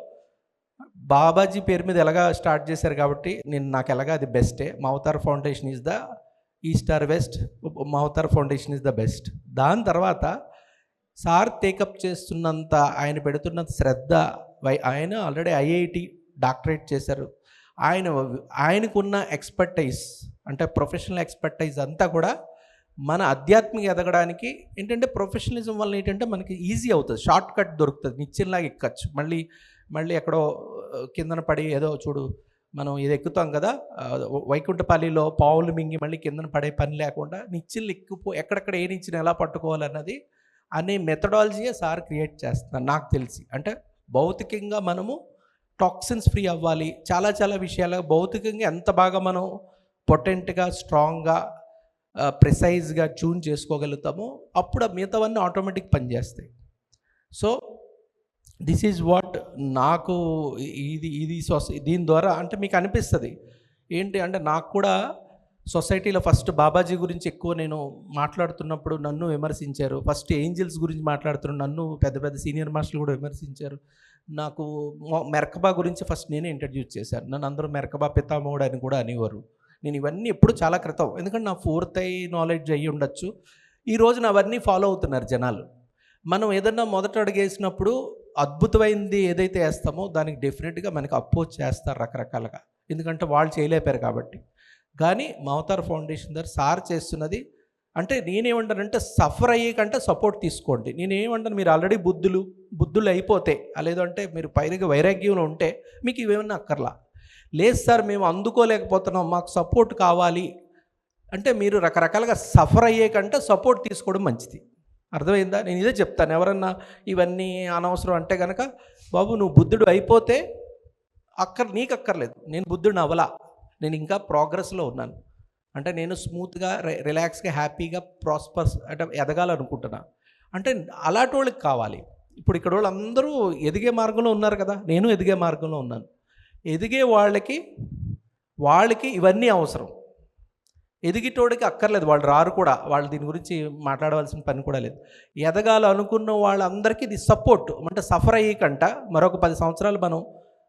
బాబాజీ పేరు మీద ఎలాగా స్టార్ట్ చేశారు కాబట్టి నాకు ఎలాగా అది బెస్టే. Mahavatar foundation is the east or west, Mahavatar foundation is the best. దాని తర్వాత సార్ టేకప్ చేస్తున్నంత, ఆయన పెడుతున్నంత శ్రద్ధ, ఆయన ఆల్రెడీ ఐఐటి డాక్టరేట్ చేశారు. ఆయనకున్న ఎక్స్పర్టైజ్ అంటే ప్రొఫెషనల్ ఎక్స్పర్టైజ్ అంతా కూడా మన ఆధ్యాత్మిక ఎదగడానికి ఏంటంటే, ప్రొఫెషనలిజం వల్ల ఏంటంటే మనకి ఈజీ అవుతుంది, షార్ట్ కట్ దొరుకుతుంది, నిచ్చెనలాగా ఎక్కచ్చు. మళ్ళీ ఎక్కడో కిందన పడి ఏదో చూడు, మనం ఇది ఎక్కుతాం కదా వైకుంఠపల్లిలో పావులు మింగి మళ్ళీ కిందన పడే పని లేకుండా నిచ్చెనలు ఎక్కడెక్కడ ఏ నిచ్చెన ఎలా పట్టుకోవాలన్నది అనే మెథడాలజీయే సార్ క్రియేట్ చేస్తున్నారు నాకు తెలిసి. అంటే భౌతికంగా మనము టాక్సిన్స్ ఫ్రీ అవ్వాలి. చాలా విషయాలు భౌతికంగా ఎంత బాగా మనం పొటెంట్గా, స్ట్రాంగ్గా, ప్రిసైజ్గా ట్యూన్ చేసుకోగలుగుతామో అప్పుడు మిగతావన్నీ ఆటోమేటిక్ పనిచేస్తాయి. సో దిస్ ఈజ్ వాట్ నాకు ఇది దీని ద్వారా అంటే మీకు అనిపిస్తుంది ఏంటి అంటే, నాకు కూడా సొసైటీలో ఫస్ట్ బాబాజీ గురించి ఎక్కువ నేను మాట్లాడుతున్నప్పుడు నన్ను విమర్శించారు. ఫస్ట్ ఏంజిల్స్ గురించి మాట్లాడుతున్న నన్ను పెద్ద పెద్ద సీనియర్ మాస్టర్లు కూడా విమర్శించారు. నాకు మెర్కబా గురించి ఫస్ట్ నేనే ఇంట్రడ్యూస్ చేశాను. నన్ను అందరూ మెర్కబా పితామహుడు అని కూడా అనేవారు. నేను ఇవన్నీ ఎప్పుడు చాలా క్రితం, ఎందుకంటే నా ఫోర్త్ ఐ నాలెడ్జ్ అయ్యి ఉండొచ్చు. ఈ రోజున అవన్నీ ఫాలో అవుతున్నారు జనాలు. మనం ఏదన్నా మొదట అడుగేసినప్పుడు అద్భుతమైంది ఏదైతే వేస్తామో దానికి డెఫినెట్గా మనకి అపోజ్ చేస్తారు రకరకాలుగా, ఎందుకంటే వాళ్ళు చేయలేపారు కాబట్టి. కానీ మవతార్ ఫౌండేషన్ దగ్గర సార్ చేస్తున్నది అంటే నేనేమంటానంటే సఫర్ అయ్యే కంటే సపోర్ట్ తీసుకోండి. నేనేమంటాను, మీరు ఆల్రెడీ బుద్ధులు అయిపోతే లేదంటే మీరు పైనగా వైరాగ్యంలో ఉంటే మీకు ఇవేమన్నా అక్కర్లా. లేదు సార్ మేము అందుకోలేకపోతున్నాం, మాకు సపోర్ట్ కావాలి అంటే మీరు రకరకాలుగా సఫర్ అయ్యే కంటే సపోర్ట్ తీసుకోవడం మంచిది. అర్థమైందా? నేను ఇదే చెప్తాను. ఎవరన్నా ఇవన్నీ అనవసరం అంటే కనుక, బాబు నువ్వు బుద్ధుడు అయిపోతే నీకు అక్కర్లేదు. నేను బుద్ధుడిని అవలా, నేను ఇంకా ప్రోగ్రెస్లో ఉన్నాను. అంటే నేను స్మూత్గా రిలాక్స్గా హ్యాపీగా ప్రాస్పర్స్ అంటే ఎదగాలనుకుంటున్నా. అంటే అలాంటి వాళ్ళకి కావాలి. ఇప్పుడు ఇక్కడ వాళ్ళు అందరూ ఎదిగే మార్గంలో ఉన్నారు కదా, నేను ఎదిగే మార్గంలో ఉన్నాను. ఎదిగే వాళ్ళకి ఇవన్నీ అవసరం. ఎదిగేటోడికి అక్కర్లేదు, వాళ్ళు రారు కూడా, వాళ్ళు దీని గురించి మాట్లాడవలసిన పని కూడా లేదు. ఎదగాలనుకున్న వాళ్ళందరికీ ఇది సపోర్ట్. అంటే సఫర్ అయ్యేకంట మరొక 10 సంవత్సరాలు మనం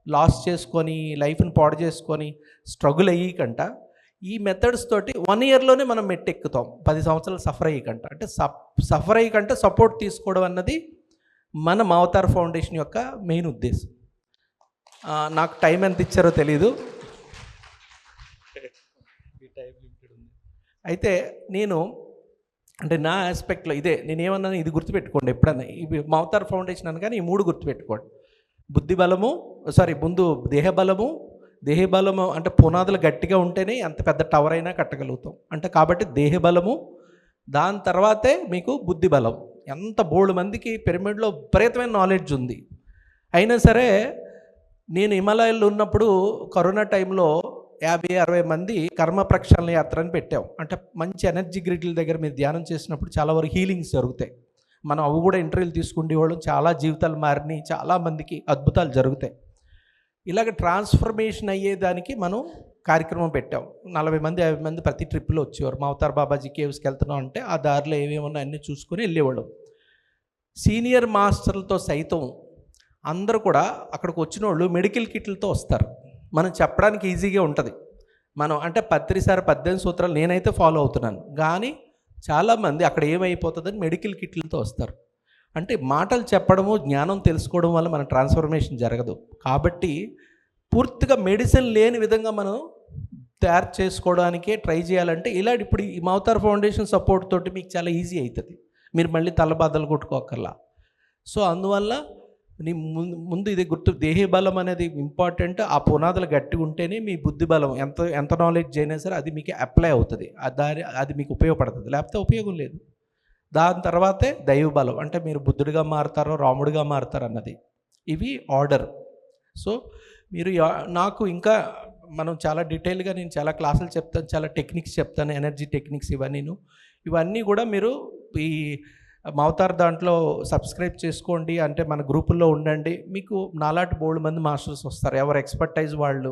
లాస్ చేసుకొని లైఫ్ని పాడు చేసుకొని స్ట్రగుల్ అయ్యేకంట ఈ మెథడ్స్ తోటి 1 ఇయర్లోనే మనం మెట్టెక్కుతాం. 10 సంవత్సరాలు సఫర్ అయ్యేకంట. అంటే సఫర్ అయ్యేకంటే సపోర్ట్ తీసుకోవడం అన్నది మన మవతార్ ఫౌండేషన్ యొక్క మెయిన్ ఉద్దేశం. నాకు టైం ఎంత ఇచ్చారో తెలీదు, అయితే నేను అంటే నా ఆస్పెక్ట్లో ఇదే నేనేమన్నాను, ఇది గుర్తుపెట్టుకోండి ఎప్పుడన్నా. ఇవి మవతార్ ఫౌండేషన్ అనగానే ఈ 3 గుర్తుపెట్టుకోండి. ముందు దేహబలము అంటే పునాదులు గట్టిగా ఉంటేనే ఎంత పెద్ద టవర్ అయినా కట్టగలుగుతాం. అంటే కాబట్టి దేహబలము, దాని తర్వాతే మీకు బుద్ధి బలం. ఎంత బోల్డ్ మందికి పిరమిడ్లో విపరీతమైన నాలెడ్జ్ ఉంది. అయినా సరే నేను హిమాలయాల్లో ఉన్నప్పుడు కరోనా టైంలో 50-60 మంది కర్మ ప్రక్షాళన యాత్ర అని పెట్టాం. అంటే మంచి ఎనర్జీ గ్రిడ్ల దగ్గర మీరు ధ్యానం చేసినప్పుడు చాలా వరకు హీలింగ్స్ జరుగుతాయి. మనం అవి కూడా ఇంటర్వ్యూలు తీసుకునేవాళ్ళం. చాలా జీవితాలు మారినాయి, చాలామందికి అద్భుతాలు జరుగుతాయి. ఇలాగ ట్రాన్స్ఫర్మేషన్ అయ్యేదానికి మనం కార్యక్రమం పెట్టాం. 40 మంది 50 మంది ప్రతి ట్రిప్లో వచ్చేవారు. మవతార్ బాబాజీ కేవ్స్కి వెళ్తున్నాం అంటే ఆ దారిలో ఏమేమన్నా అన్నీ చూసుకొని వెళ్ళేవాళ్ళం. సీనియర్ మాస్టర్లతో సైతం అందరూ కూడా అక్కడికి వచ్చిన వాళ్ళు మెడికల్ కిట్లతో వస్తారు. మనం చెప్పడానికి ఈజీగా ఉంటుంది. మనం అంటే 18 సూత్రాలు నేనైతే ఫాలో అవుతున్నాను, కానీ చాలామంది అక్కడ ఏమైపోతుందని మెడికల్ కిట్లతో వస్తారు. అంటే మాటలు చెప్పడము, జ్ఞానం తెలుసుకోవడం వల్ల మన ట్రాన్స్ఫర్మేషన్ జరగదు. కాబట్టి పూర్తిగా మెడిసిన్ లేని విధంగా మనం తయారు చేసుకోవడానికే ట్రై చేయాలంటే ఇప్పుడు ఈ మవతార్ ఫౌండేషన్ సపోర్ట్ తోటి మీకు చాలా ఈజీ అవుతుంది. మీరు మళ్ళీ తలబాదలు కొట్టుకోకర్లా. సో అందువల్ల నీ ముందు ఇది గుర్తు, దేహబలం అనేది ఇంపార్టెంట్. ఆ పునాదులు గట్టిగా ఉంటేనే మీ బుద్ధి బలం ఎంత నాలెడ్జ్ అయినా సరే అది మీకు అప్లై అవుతుంది, అది మీకు ఉపయోగపడుతుంది, లేకపోతే ఉపయోగం లేదు. దాని తర్వాతే దైవబలం, అంటే మీరు బుద్ధుడిగా మారుతారో రాముడిగా మారుతారు అన్నది. ఇవి ఆర్డర్. సో మీరు నాకు ఇంకా మనం చాలా డీటెయిల్గా నేను చాలా క్లాసులు చెప్తాను, చాలా టెక్నిక్స్ చెప్తాను, ఎనర్జీ టెక్నిక్స్ ఇవన్నీ కూడా మీరు ఈ మవతార్ దాంట్లో సబ్స్క్రైబ్ చేసుకోండి. అంటే మన గ్రూపుల్లో ఉండండి. మీకు నాలాంటి బోల్డ్ మంది మాస్టర్స్ వస్తారు. ఎవరు ఎక్స్పర్టైజ్ వాళ్ళు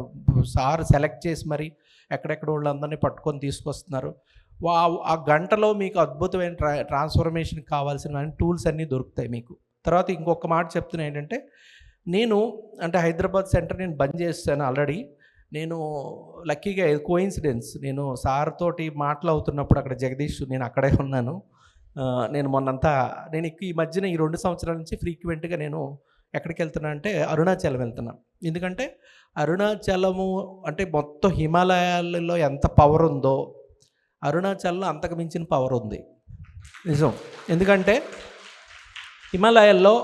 సార్ సెలెక్ట్ చేసి మరి ఎక్కడెక్కడ వాళ్ళందరినీ పట్టుకొని తీసుకొస్తున్నారు. ఆ గంటలో మీకు అద్భుతమైన ట్రాన్స్ఫర్మేషన్ కావాల్సిన టూల్స్ అన్నీ దొరుకుతాయి మీకు. తర్వాత ఇంకొక మాట చెప్తున్నా ఏంటంటే, నేను అంటే హైదరాబాద్ సెంటర్ నేను బంద్ చేస్తాను ఆల్రెడీ. నేను లక్కీగా కోయిన్సిడెన్స్, నేను సార్ తోటి మాట్లాడుతున్నప్పుడు అక్కడ జగదీష్, నేను అక్కడే ఉన్నాను. నేను ఈ మధ్యన ఈ 2 సంవత్సరాల నుంచి ఫ్రీక్వెంట్గా నేను ఎక్కడికి వెళ్తున్నా అంటే అరుణాచలం వెళ్తున్నా. ఎందుకంటే అరుణాచలము అంటే మొత్తం హిమాలయాలలో ఎంత పవర్ ఉందో అరుణాచలంలో అంతకు మించిన పవర్ ఉంది, నిజం. ఎందుకంటే హిమాలయాల్లో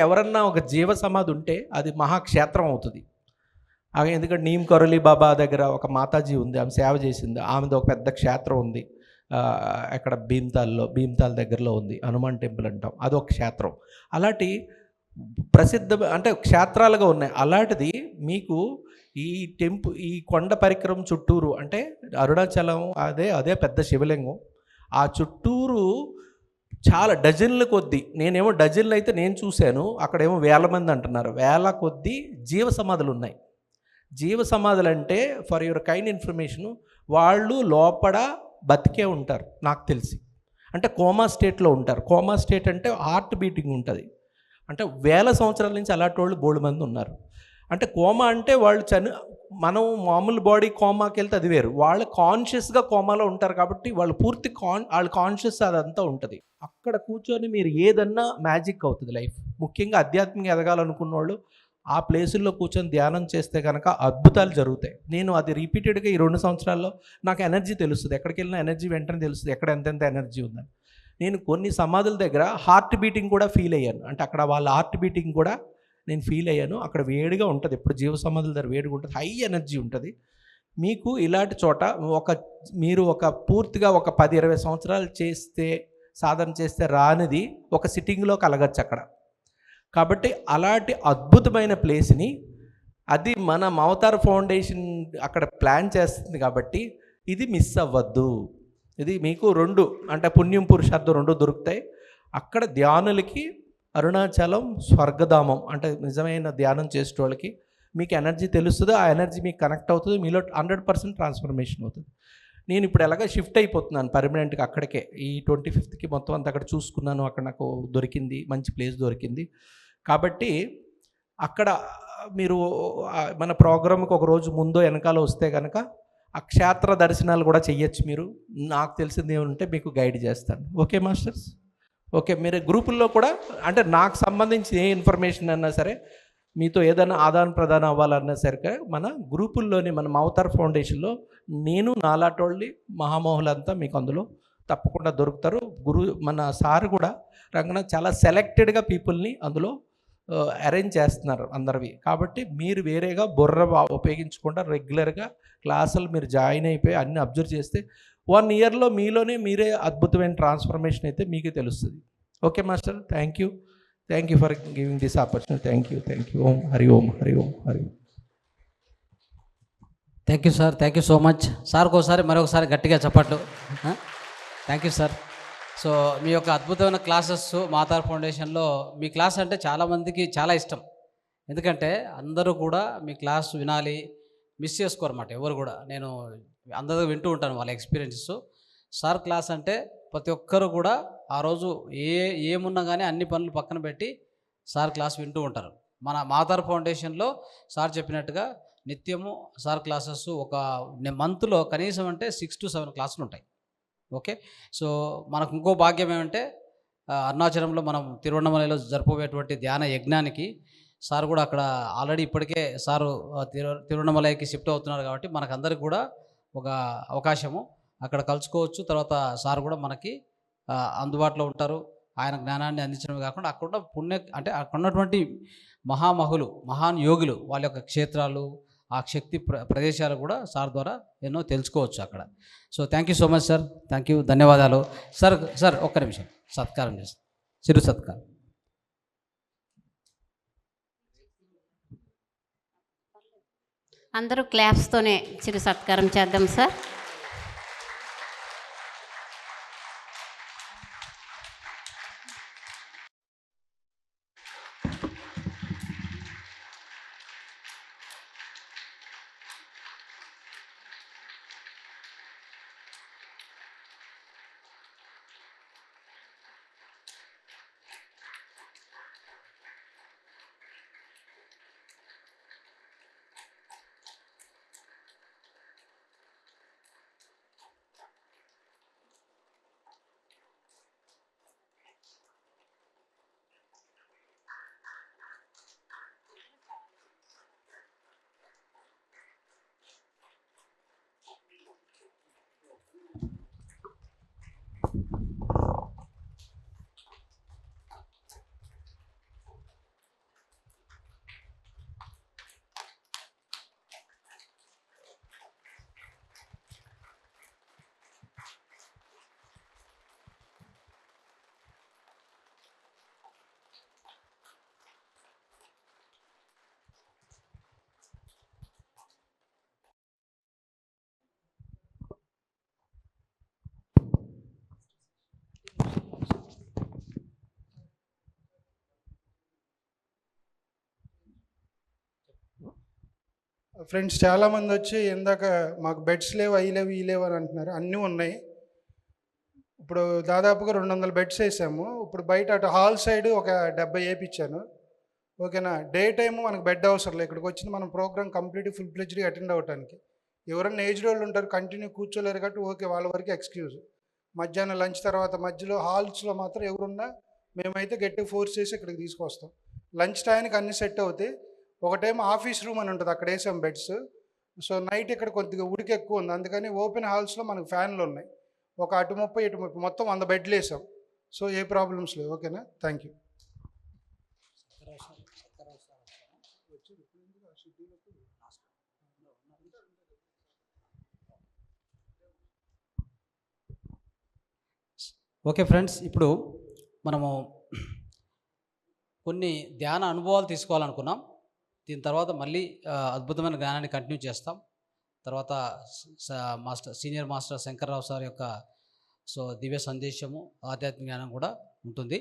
ఎవరన్నా ఒక జీవ సమాధి ఉంటే అది మహాక్షేత్రం అవుతుంది. ఎందుకంటే నీమ్ కరోలి బాబా దగ్గర ఒక మాతాజీ ఉంది, ఆమె సేవ చేసింది, ఆమెది ఒక పెద్ద క్షేత్రం ఉంది. అక్కడ భీమ్తాల్ దగ్గరలో ఉంది, హనుమాన్ టెంపుల్ అంటాం, అదొక క్షేత్రం. అలాంటి ప్రసిద్ధ అంటే క్షేత్రాలుగా ఉన్నాయి. అలాంటిది మీకు ఈ కొండ పరికరం చుట్టూరు అంటే అరుణాచలం అదే పెద్ద శివలింగం. ఆ చుట్టూరు చాలా డజన్ల కొద్దీ, నేనేమో డజన్లు అయితే నేను చూశాను, అక్కడేమో వేల మంది అంటున్నారు, వేల కొద్దీ జీవ సమాధులు ఉన్నాయి. జీవ సమాధులు అంటే ఫర్ యువర్ కైండ్ ఇన్ఫర్మేషను, వాళ్ళు లోపల బతికే ఉంటారు నాకు తెలిసి. అంటే కోమా స్టేట్లో ఉంటారు. కోమా స్టేట్ అంటే హార్ట్ బీటింగ్ ఉంటుంది. అంటే వేల సంవత్సరాల నుంచి అలాంటి వాళ్ళు బోల్డు మంది ఉన్నారు. అంటే కోమా అంటే వాళ్ళు మనం మామూలు బాడీ కోమాకి వెళ్తే అది వేరు. వాళ్ళు కాన్షియస్గా కోమాలో ఉంటారు కాబట్టి వాళ్ళు పూర్తి వాళ్ళ కాన్షియస్ అదంతా ఉంటుంది. అక్కడ కూర్చొని మీరు ఏదన్నా మ్యాజిక్ అవుతుంది లైఫ్. ముఖ్యంగా ఆధ్యాత్మికంగా ఎదగాలనుకున్న వాళ్ళు ఆ ప్లేసుల్లో కూర్చొని ధ్యానం చేస్తే కనుక అద్భుతాలు జరుగుతాయి. నేను అది రిపీటెడ్గా ఈ 2 సంవత్సరాల్లో నాకు ఎనర్జీ తెలుస్తుంది. ఎక్కడికి వెళ్ళినా ఎనర్జీ వెంటనే తెలుస్తుంది, ఎక్కడ ఎంతెంత ఎనర్జీ ఉందని. నేను కొన్ని సమాధుల దగ్గర హార్ట్ బీటింగ్ కూడా ఫీల్ అయ్యాను. అంటే అక్కడ వాళ్ళ హార్ట్ బీటింగ్ కూడా నేను ఫీల్ అయ్యాను. అక్కడ వేడిగా ఉంటుంది, ఎప్పుడు జీవ సమాధుల దగ్గర వేడిగా ఉంటుంది, హై ఎనర్జీ ఉంటుంది. మీకు ఇలాంటి చోట మీరు పూర్తిగా ఒక 10-20 సంవత్సరాలు చేస్తే, సాధన చేస్తే రానిది ఒక సిట్టింగ్లో కలగచ్చు అక్కడ. కాబట్టి అలాంటి అద్భుతమైన ప్లేస్ని అది మన అవతార్ ఫౌండేషన్ అక్కడ ప్లాన్ చేస్తుంది కాబట్టి ఇది మిస్ అవ్వద్దు. ఇది మీకు 2 అంటే పుణ్యం పురుషార్థం 2 దొరుకుతాయి. అక్కడ ధ్యానులకి అరుణాచలం స్వర్గధామం, అంటే నిజమైన ధ్యానం చేసేటోళ్ళకి మీకు ఎనర్జీ తెలుస్తుంది. ఆ ఎనర్జీ మీకు కనెక్ట్ అవుతుంది, మీలో 100% ట్రాన్స్ఫర్మేషన్ అవుతుంది. నేను ఇప్పుడు ఎలాగ షిఫ్ట్ అయిపోతున్నాను పర్మనెంట్గా అక్కడికే. ఈ 25th మొత్తం అంతా అక్కడ చూసుకున్నాను. అక్కడ నాకు దొరికింది, మంచి ప్లేస్ దొరికింది. కాబట్టి అక్కడ మీరు మన ప్రోగ్రామ్కి ఒక రోజు ముందో వెనకాల వస్తే కనుక ఆ క్షేత్ర దర్శనాలు కూడా చెయ్యొచ్చు మీరు. నాకు తెలిసింది ఏమంటే మీకు గైడ్ చేస్తాను. Okay masters? ఓకే. మీరు గ్రూపుల్లో కూడా అంటే నాకు సంబంధించి ఏ ఇన్ఫర్మేషన్ అన్నా సరే, మీతో ఏదైనా ఆదాన ప్రదానం అవ్వాలన్నా సరే మన గ్రూపుల్లోని మన అవతార్ ఫౌండేషన్లో నేను నాలాటోళ్ళి మహామోహులంతా మీకు అందులో తప్పకుండా దొరుకుతారు. మన సార్ కూడా రంగనాథ్ చాలా సెలెక్టెడ్గా పీపుల్ని అందులో అరేంజ్ చేస్తున్నారు అందరివి. కాబట్టి మీరు వేరేగా బుర్ర ఉపయోగించకుండా రెగ్యులర్గా క్లాసులు మీరు జాయిన్ అయిపోయి అన్నీ అబ్జర్వ్ చేస్తే 1 ఇయర్లో మీరే అద్భుతమైన ట్రాన్స్ఫర్మేషన్ అయితే మీకే తెలుస్తుంది. Okay master, thank you for giving this opportunity. Thank you. Om Hari Om Hari Om Hari Om. Thank you sir, thank you so much. సార్కి మరొకసారి గట్టిగా చప్పట్లు. Thank you sir. సో మీ యొక్క అద్భుతమైన క్లాసెస్ మాతార్ ఫౌండేషన్లో మీ క్లాస్ అంటే చాలామందికి చాలా ఇష్టం. ఎందుకంటే అందరూ కూడా మీ క్లాస్ వినాలి, మిస్ చేసుకోరన్నమాట ఎవరు కూడా. నేను అందరూ వింటూ ఉంటాను వాళ్ళ ఎక్స్పీరియన్సెస్. సార్ క్లాస్ అంటే ప్రతి ఒక్కరు కూడా ఆ రోజు ఏమున్నా కానీ అన్ని పనులు పక్కన పెట్టి సార్ క్లాస్ వింటూ ఉంటారు. మన మాతార్ ఫౌండేషన్లో సార్ చెప్పినట్టుగా నిత్యము సార్ క్లాసెస్ ఒక మంత్లో కనీసం అంటే 6 to 7 క్లాసులు ఉంటాయి. ఓకే. సో మనకు ఇంకో భాగ్యం ఏమంటే అరుణాచలంలో మనం తిరువణమలలో జరపబోయేటువంటి ధ్యాన యజ్ఞానికి సార్ కూడా అక్కడ ఆల్రెడీ ఇప్పటికే సారు తిరువణమలైకి షిఫ్ట్ అవుతున్నారు కాబట్టి మనకందరికి కూడా ఒక అవకాశము అక్కడ కలుసుకోవచ్చు. తర్వాత సార్ కూడా మనకి అందుబాటులో ఉంటారు. ఆయన జ్ఞానాన్ని అందించడమే కాకుండా అక్కడ అంటే అక్కడ ఉన్నటువంటి మహామహులు, మహాన్ యోగులు వాళ్ళ యొక్క క్షేత్రాలు, ఆ శక్తి ప్రదేశాలు కూడా సార్ ద్వారా ఎన్నో తెలుసుకోవచ్చు అక్కడ. So thank you so much sir. Thank you, ధన్యవాదాలు సార్. ఒక్క నిమిషం సత్కారం చేస్తాం, చిరు సత్కారం. అందరూ క్లాప్స్తోనే చిరు సత్కారం చేద్దాం సార్. ఫ్రెండ్స్ చాలామంది వచ్చి ఇందాక మాకు బెడ్స్ లేవు అవి లేవు ఈ లేవు అని అంటున్నారు. అన్నీ ఉన్నాయి. ఇప్పుడు దాదాపుగా 200 బెడ్స్ వేసాము. ఇప్పుడు బయట అటు హాల్ సైడ్ ఒక 70 వేయించాను. ఓకేనా. డే టైం మనకు బెడ్ అవసరం లేదు. ఇక్కడికి వచ్చింది మనం ప్రోగ్రామ్ కంప్లీట్ ఫుల్ ఫ్లెడ్జ్డ్గా అటెండ్ అవ్వడానికి. ఎవరైనా ఏజ్డ్ వాళ్ళు ఉంటారు, కంటిన్యూ కూర్చోలేరు కాబట్టి ఓకే, వాళ్ళ వరకు ఎక్స్క్యూజ్. మధ్యాహ్నం లంచ్ తర్వాత మధ్యలో హాల్స్లో మాత్రం ఎవరున్నా మేమైతే గట్టిగా ఫోర్స్ చేసి ఇక్కడికి తీసుకొస్తాం. లంచ్ టైంకి అన్ని సెట్ అవుతాయి. ఒకటేమో ఆఫీస్ రూమ్ అని ఉంటుంది, అక్కడ వేసాం బెడ్స్. సో నైట్ ఇక్కడ కొద్దిగా ఉడికి ఎక్కువ ఉంది, అందుకని ఓపెన్ హాల్స్లో మనకు ఫ్యాన్లు ఉన్నాయి. ఒక అటు 30 ఇటు 30 మొత్తం 100 బెడ్లు వేసాం. సో ఏ ప్రాబ్లమ్స్ లేవు. ఓకేనా, థ్యాంక్ యూ. ఓకే ఫ్రెండ్స్, ఇప్పుడు మనము కొన్ని ధ్యాన అనుభవాలు తీసుకోవాలనుకున్నాం. దీని తర్వాత మళ్ళీ అద్భుతమైన జ్ఞానాన్ని కంటిన్యూ చేస్తాం. తర్వాత సీనియర్ మాస్టర్ శంకర్రావు సార్ యొక్క దివ్య సందేశము, ఆధ్యాత్మిక జ్ఞానం కూడా ఉంటుంది.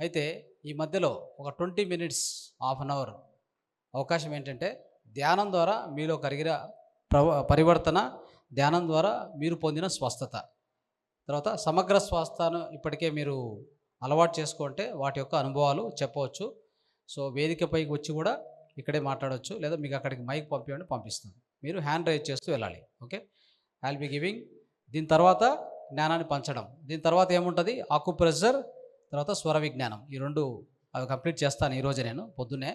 అయితే ఈ మధ్యలో ఒక 20 మినిట్స్, హాఫ్ అన్ అవర్ అవకాశం ఏంటంటే ధ్యానం ద్వారా మీలో కలిగిన పరివర్తన, ధ్యానం ద్వారా మీరు పొందిన స్వస్థత, తర్వాత సమగ్ర స్వస్థను ఇప్పటికే మీరు అలవాటు చేసుకుంటే వాటి యొక్క అనుభవాలు చెప్పవచ్చు. సో వేదికపైకి వచ్చి కూడా ఇక్కడే మాట్లాడవచ్చు, లేదా మీకు అక్కడికి మైక్ పంపించండి, పంపిస్తాను. మీరు హ్యాండ్ రైజ్ చేస్తూ వెళ్ళాలి. Okay, I will be giving. దీని తర్వాత జ్ఞానాన్ని పంచడం. దీని తర్వాత ఏముంటుంది, ఆకుప్రెషర్, తర్వాత స్వర విజ్ఞానం. ఈ రెండు అవి కంప్లీట్ చేస్తాను ఈరోజు నేను పొద్దున్నే.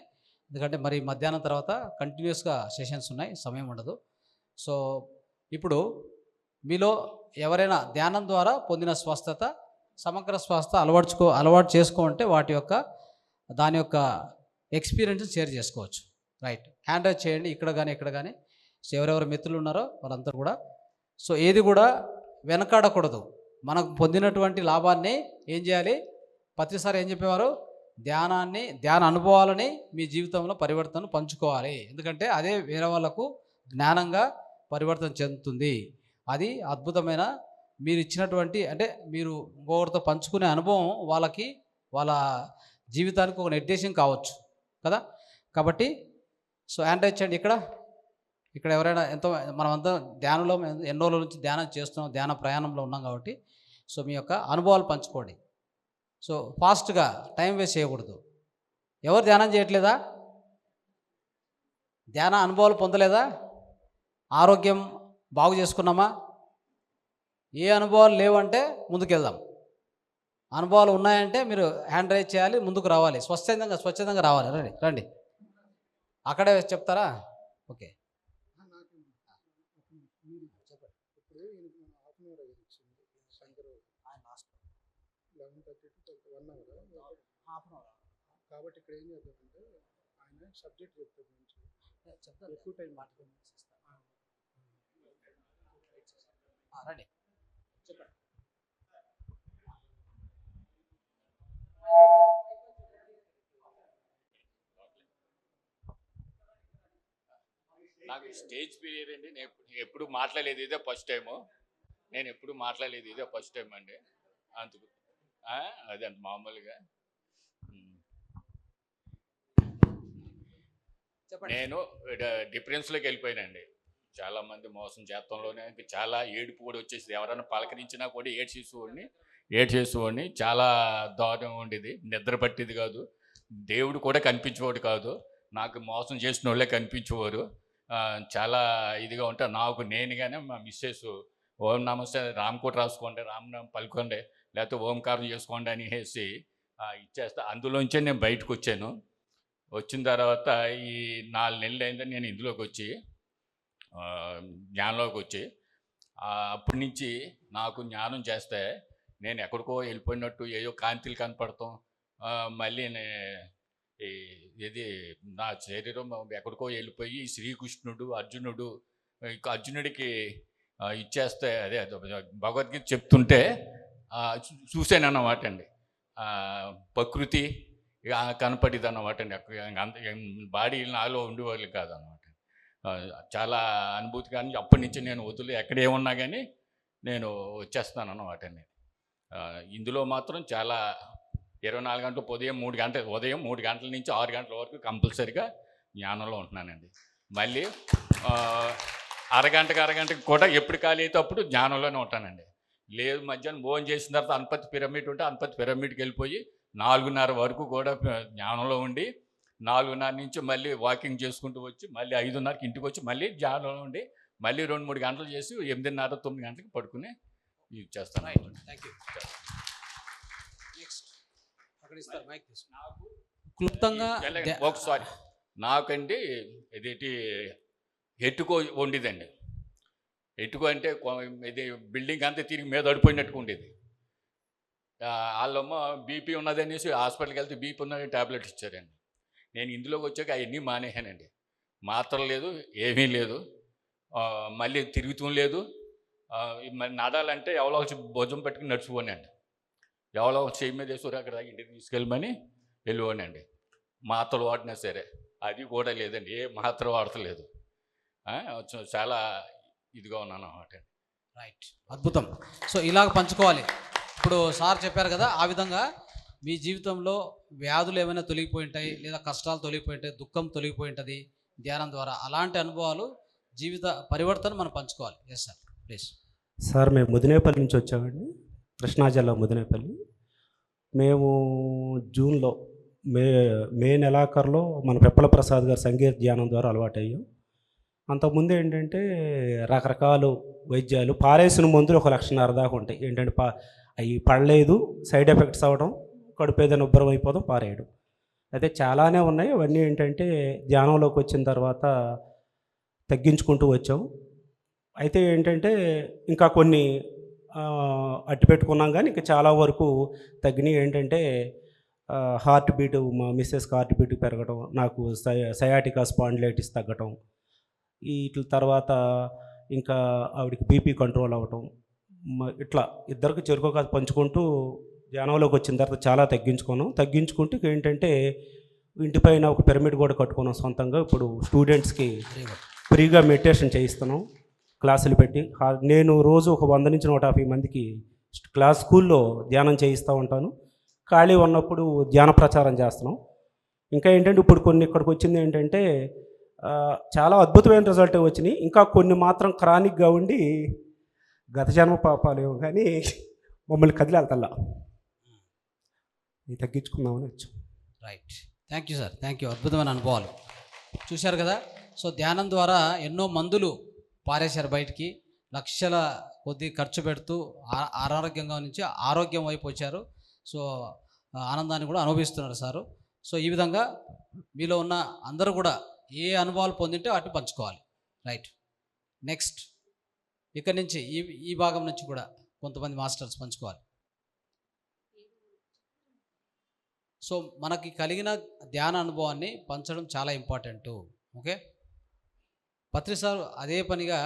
ఎందుకంటే మరి మధ్యాహ్నం తర్వాత కంటిన్యూస్గా సెషన్స్ ఉన్నాయి, సమయం ఉండదు. సో ఇప్పుడు మీలో ఎవరైనా ధ్యానం ద్వారా పొందిన స్వస్థత, సమగ్ర స్వస్థ అలవాటు చేసుకోంటే వాటి యొక్క దాని యొక్క ఎక్స్పీరియన్స్ షేర్ చేసుకోవచ్చు. రైట్, హ్యాండ్ రైజ్ చేయండి ఇక్కడ కానీ ఇక్కడ కానీ. సో ఎవరెవరు మిత్రులు ఉన్నారో వాళ్ళందరూ కూడా. సో ఏది కూడా వెనకాడకూడదు. మనకు పొందినటువంటి లాభాన్ని ఏం చేయాలి, ప్రతిసారి ఏం చెప్పేవారు, ధ్యాన అనుభవాలని మీ జీవితంలో పరివర్తన పంచుకోవాలి. ఎందుకంటే అదే వేరే వాళ్ళకు జ్ఞానంగా పరివర్తన చెందుతుంది. అది అద్భుతమైన మీరు ఇచ్చినటువంటి, అంటే మీరు ఇంకొకరితో పంచుకునే అనుభవం వాళ్ళకి, వాళ్ళ జీవితానికి ఒక నిర్దేశం కావచ్చు కదా. కాబట్టి సో హ్యాండ్ రైజ్ చేయండి ఇక్కడ ఎవరైనా. మనమంతా ధ్యానంలో ఎన్నో రోజుల నుంచి ధ్యానం చేస్తున్నాం, ధ్యాన ప్రయాణంలో ఉన్నాం కాబట్టి సో మీ యొక్క అనుభవాలు పంచుకోండి. సో ఫాస్ట్గా టైం వేస్ట్ చేయకూడదు. ఎవరు ధ్యానం చేయట్లేదా? ధ్యాన అనుభవాలు పొందలేదా? ఆరోగ్యం బాగు చేసుకున్నామా? ఏ అనుభవాలు లేవంటే ముందుకెళ్దాం. అనుభవాలు ఉన్నాయంటే మీరు హ్యాండ్ రైజ్ చేయాలి, ముందుకు రావాలి, స్వచ్ఛందంగా రావాలి. రండి. అక్కడే చెప్తారా? ఓకే, కాబట్టి ఇక్కడ ఏం చేద్దామంటే ఆయన సబ్జెక్ట్ చెప్తారు, ఎక్కువ టైం మాట్లాడుతుంది. రండి చెప్పండి. నాకు స్టేజ్ పీరియడ్ అండి. నేను ఎప్పుడు మాట్లాడలేదు, ఇదే ఫస్ట్ టైము. అండి. అందుకు అదే అంత మామూలుగా నేను డిఫరెన్స్లోకి వెళ్ళిపోయానండి. చాలామంది మోసం చేతంలోనే చాలా ఏడుపు కూడా వచ్చేసింది. ఎవరైనా పలకరించినా కూడా ఏడ్చేసేవాడిని. చాలా దారుణం ఉండేది. నిద్ర పట్టేది కాదు. దేవుడు కూడా కనిపించేవాడు కాదు. నాకు మోసం చేసిన వాళ్ళే కనిపించేవారు. చాలా ఇదిగా ఉంటా. నాకు నేనుగానే మా మిస్సెస్ ఓం నమస్తే రామకోట రాసుకోండి, రామనామ పలుకోండి, లేకపోతే ఓంకారం చేసుకోండి అని వేసి ఇచ్చేస్తా. అందులోంచే నేను బయటకు వచ్చాను. వచ్చిన తర్వాత ఈ 4 నెలలు అయిందని నేను ఇందులోకి వచ్చి జ్ఞానంలోకి వచ్చి అప్పటి నుంచి నాకు జ్ఞానం చేస్తే నేను ఎక్కడికో వెళ్ళిపోయినట్టు ఏయో కాంతిలు కనపడతాం. మళ్ళీ ఇది నా శరీరం ఎక్కడికో వెళ్ళిపోయి శ్రీకృష్ణుడు అర్జునుడికి ఇచ్చేస్తే అదే భగవద్గీత చెప్తుంటే చూశాను అన్నమాట అండి. ప్రకృతి కనపడిది అన్నమాట అండి. బాడీ నాలో ఉండేవాళ్ళు కాదన్నమాట. చాలా అనుభూతి. కానీ అప్పటి నుంచి నేను ఎక్కడ ఏమున్నా కానీ నేను వచ్చేస్తాను అన్నమాట అండి. ఇందులో మాత్రం చాలా 24 గంటలు ఉదయం 3 గంటల నుంచి 6 గంటల వరకు కంపల్సరీగా జ్ఞానంలో ఉంటున్నానండి. మళ్ళీ ఆ, అరగంటకి కూడా ఎప్పుడు ఖాళీ అయితే అప్పుడు ధ్యానంలోనే ఉంటానండి. లేదు మధ్యాహ్నం భోజనం చేసిన తర్వాత అనపతి పిరమిడ్ ఉంటే అనపతి పిరమిడ్కి వెళ్ళిపోయి 4:30 వరకు కూడా ధ్యానంలో ఉండి 4:30 నుంచి మళ్ళీ వాకింగ్ చేసుకుంటూ వచ్చి మళ్ళీ 5:30కి ఇంటికి వచ్చి మళ్ళీ ధ్యానంలో ఉండి మళ్ళీ 2-3 గంటలు చేసి 8:30-9 గంటలకు పడుకుని ఇది చేస్తాను. Thank you. నెక్స్ట్ అక్కడ ఇస్తారు మైక్ తీసుకో. నాకు క్లుప్తంగా ఒకసారి నాకండి ఇదేంటి ఎట్టుకో వండిదండి. ఎట్టుకో అంటే ఇది బిల్డింగ్ అంతా తిరిగి మీద పడిపోయినట్టుగా ఉండేది. వాళ్ళమ్మ బీపీ ఉన్నదనేసి హాస్పిటల్కి వెళ్తే బీపీ ఉన్నదని ట్యాబ్లెట్ ఇచ్చారండి. నేను ఇందులోకి వచ్చాక అవన్నీ మానేసానండి. మాత్రలు లేదు, ఏమీ లేదు, మళ్ళీ తిరుగుతూ లేదు. మరి నడాలంటే ఎవరో వచ్చి భుజం పెట్టుకుని నడిచిపోనండి. ఎవరో చేయి మీద వేసుకుని అక్కడ ఇంటికి తీసుకెళ్ళమని వెళ్ళిపోనండి. మాత్రలు వాడినా సరే అది కూడా లేదండి, ఏ మాత్ర వాడతలేదు. చాలా ఇదిగా ఉన్నాను అన్నమాట. రైట్, అద్భుతం. సో ఇలాగ పంచుకోవాలి. ఇప్పుడు సార్ చెప్పారు కదా, ఆ విధంగా మీ జీవితంలో వ్యాధులు ఏమైనా తొలగిపోయి ఉంటాయి, లేదా కష్టాలు తొలగిపోయి ఉంటాయి, దుఃఖం తొలగిపోయి ఉంటుంది ధ్యానం ద్వారా. అలాంటి అనుభవాలు, జీవిత పరివర్తన మనం పంచుకోవాలి. Yes sir, please. సార్ మేము ముదినేపల్లి నుంచి వచ్చామండి, కృష్ణా జిల్లా ముదినేపల్లి. మేము జూన్లో మే నెలాఖరులో మన పెప్పల ప్రసాద్ గారు సంగీత ధ్యానం ద్వారా అలవాటయ్యాం. అంతకుముందు ఏంటంటే రకరకాలు వైద్యాలు, పారేసిన మందులు 1,50,000 దాకా ఉంటాయి. ఏంటంటే అవి పడలేదు, సైడ్ ఎఫెక్ట్స్ అవ్వడం, కడుపు ఏదైనా ఉబ్బరం అయిపోవడం, పారేయడం, అయితే చాలానే ఉన్నాయి. అవన్నీ ఏంటంటే ధ్యానంలోకి వచ్చిన తర్వాత తగ్గించుకుంటూ వచ్చాం. అయితే ఏంటంటే ఇంకా కొన్ని అట్టి పెట్టుకున్నాం, కానీ ఇంకా చాలా వరకు తగ్గినాయి. ఏంటంటే హార్ట్ బీట్, మా మిస్సెస్కి హార్ట్ బీట్ పెరగడం, నాకు సయాటికా స్పాండిలైటిస్ తగ్గటం, వీటి తర్వాత ఇంకా ఆవిడకి బీపీ కంట్రోల్ అవ్వటం, ఇట్లా ఇద్దరికి చెరుకు పంచుకుంటూ ధ్యానంలోకి వచ్చిన తర్వాత చాలా తగ్గించుకుంటూ ఏంటంటే ఇంటిపైన ఒక పిరమిడ్ కూడా కట్టుకున్నాం సొంతంగా. ఇప్పుడు స్టూడెంట్స్కి ఫ్రీగా మెడిటేషన్ చేయిస్తున్నాం, క్లాసులు పెట్టి. నేను రోజు ఒక 100 నుంచి 150 మందికి స్కూల్లో ధ్యానం చేయిస్తూ ఉంటాను. ఖాళీ ఉన్నప్పుడు ధ్యాన ప్రచారం చేస్తున్నాం. ఇంకా ఏంటంటే ఇప్పుడు కొన్ని ఇక్కడికి వచ్చింది ఏంటంటే చాలా అద్భుతమైన రిజల్ట్ వచ్చినాయి. ఇంకా కొన్ని మాత్రం క్రానిక్గా ఉండి గత జన్మ పాపాలేమో కానీ మమ్మల్ని కదిలేళ్తల్లా తగ్గించుకుందామని వచ్చాం. Right, thank you sir, thank you. అద్భుతమైన అనుభవాలు చూశారు కదా. సో ధ్యానం ద్వారా ఎన్నో మందులు పారేశారు బయటికి, లక్షల కొద్ది ఖర్చు పెడుతూ అనారోగ్యంగా నుంచి ఆరోగ్యం వైపు వచ్చారు. సో ఆనందాన్ని కూడా అనుభవిస్తున్నారు సారు. సో ఈ విధంగా మీలో ఉన్న అందరూ కూడా ఏ అనుభవాలు పొందింటే వాటిని పంచుకోవాలి. రైట్, నెక్స్ట్ ఇక్కడ నుంచి ఈ భాగం నుంచి కూడా కొంతమంది మాస్టర్స్ పంచుకోవాలి. సో మనకి కలిగిన ధ్యాన అనుభవాన్ని పంచడం చాలా ఇంపార్టెంటు. ఓకే, పత్రి సార్ అదే పనిగా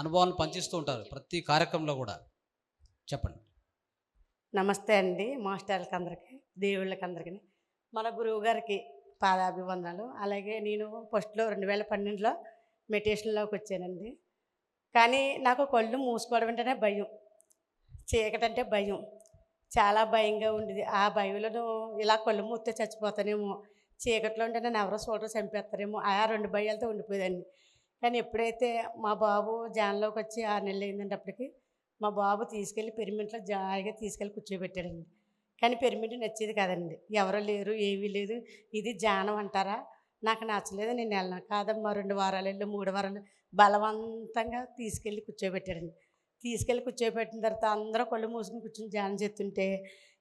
అనుభవాలను పంచిస్తూ ఉంటారు ప్రతి కార్యక్రమంలో కూడా. చెప్పండి. నమస్తే అండి మాస్టర్లకి అందరికీ, దేవుళ్ళకి అందరికీ, మన గురువు గారికి పాదాభివందనాలు. అలాగే నేను ఫస్ట్లో 2012లో మెడిటేషన్లోకి వచ్చానండి. కానీ నాకు కళ్ళు మూసుకోవడం అంటేనే భయం, చీకటి అంటే భయం, చాలా భయంగా ఉండేది. ఆ భయంలో ఇలా కళ్ళు మూస్తే చచ్చిపోతానేమో, చీకట్లో ఉంటే నన్ను ఎవరో చూడరు చంపేస్తారేమో, ఆ 2 భయాలతో ఉండిపోయేదాన్ని. కానీ ఎప్పుడైతే మా బాబు జాన్లోకి వచ్చి 6 నెలలు అయిందంటే అప్పటికి మా బాబు తీసుకెళ్ళి పిరమిడ్లో జాయిగా తీసుకెళ్ళి కూర్చోబెట్టాడండి. కానీ పిరమిడ్ నచ్చేది కాదండి, ఎవరో లేరు, ఏమీ లేదు, ఇది ధ్యానం అంటారా, నాకు నచ్చలేదు, నేను వెళ్ళను. కాదమ్మా 2 వారాలు వెళ్ళి 3 వారాలు బలవంతంగా తీసుకెళ్ళి కూర్చోబెట్టాడండి. తీసుకెళ్ళి కూర్చోబెట్టిన తర్వాత అందరూ కళ్ళు మూసుకుని కూర్చొని ధ్యానం చేస్తుంటే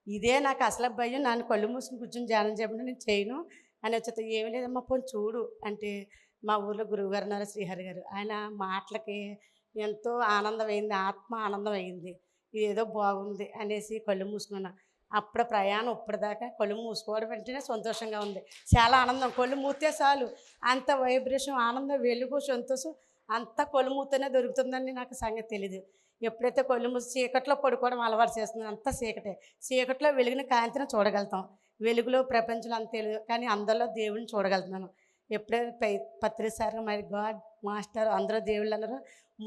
ఇదే నాకు అసలు భయం. నన్ను కళ్ళు మూసుకుని కూర్చొని ధ్యానం చేయకుండా నేను చేయను అని వచ్చేది. ఏమీ లేదమ్మా పోనీ చూడు అంటే మా ఊర్లో గురువుగారు ఉన్నారు, శ్రీహరి గారు, ఆయన మాటలకి ఎంతో ఆనందం అయింది, ఆత్మ ఆనందం అయింది, ఇదేదో బాగుంది అనేసి కళ్ళు మూసుకున్నా. అప్పుడు ప్రయాణం ఇప్పటిదాకా కళ్ళు మూసుకోవడం వెంటనే సంతోషంగా ఉంది, చాలా ఆనందం. కళ్ళు మూస్తే చాలు అంత వైబ్రేషన్, ఆనందం, వెలుగు, సంతోషం అంతా కళ్ళు మూతేనే దొరుకుతుందని నాకు సంగతి తెలియదు. ఎప్పుడైతే కళ్ళు మూసి చీకట్లో పడుకోవడం అలవాటు చేస్తున్నాం, అంతా చీకటే. చీకట్లో వెలుగుని కాంతిని చూడగలుగుతాం, వెలుగులో ప్రపంచంలో అంత తెలియదు, కానీ అందరిలో దేవుడిని చూడగలుగుతున్నాను. ఎప్పుడైతే పత్రి సార్, మరి గాడ్ మాస్టర్ అందరూ దేవుళ్ళు అన్నారు,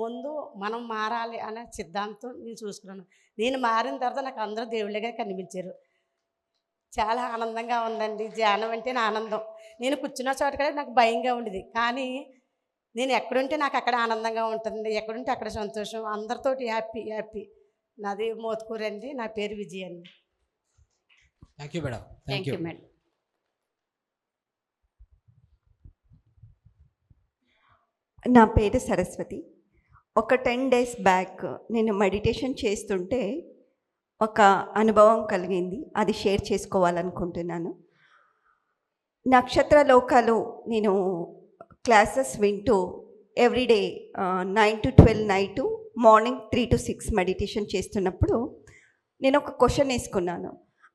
ముందు మనం మారాలి అనే సిద్ధాంతం నేను చూసుకున్నాను. నేను మారిన తర్వాత నాకు అందరూ దేవుళ్ళగా కనిపించారు. చాలా ఆనందంగా ఉందండి. ధ్యానం అంటే నా ఆనందం. నేను కూర్చున్న చోట కూడా నాకు భయంగా ఉండేది, కానీ నేను ఎక్కడుంటే నాకు అక్కడ ఆనందంగా ఉంటుంది, ఎక్కడుంటే అక్కడ సంతోషం, అందరితోటి హ్యాపీ హ్యాపీ. నాది మోత్కూరు అండి, నా పేరు విజయ అండి. Thank you madam. Thank you madam. నా పేరు సరస్వతి. ఒక 10 days బ్యాక్ నేను మెడిటేషన్ చేస్తుంటే ఒక అనుభవం కలిగింది, అది షేర్ చేసుకోవాలనుకుంటున్నాను. నక్షత్ర లోకాలు నేను క్లాసెస్ వింటూ everyday 9 to 12 night, morning 3 to 6 meditation చేస్తున్నప్పుడు నేను ఒక క్వశ్చన్ వేసుకున్నాను.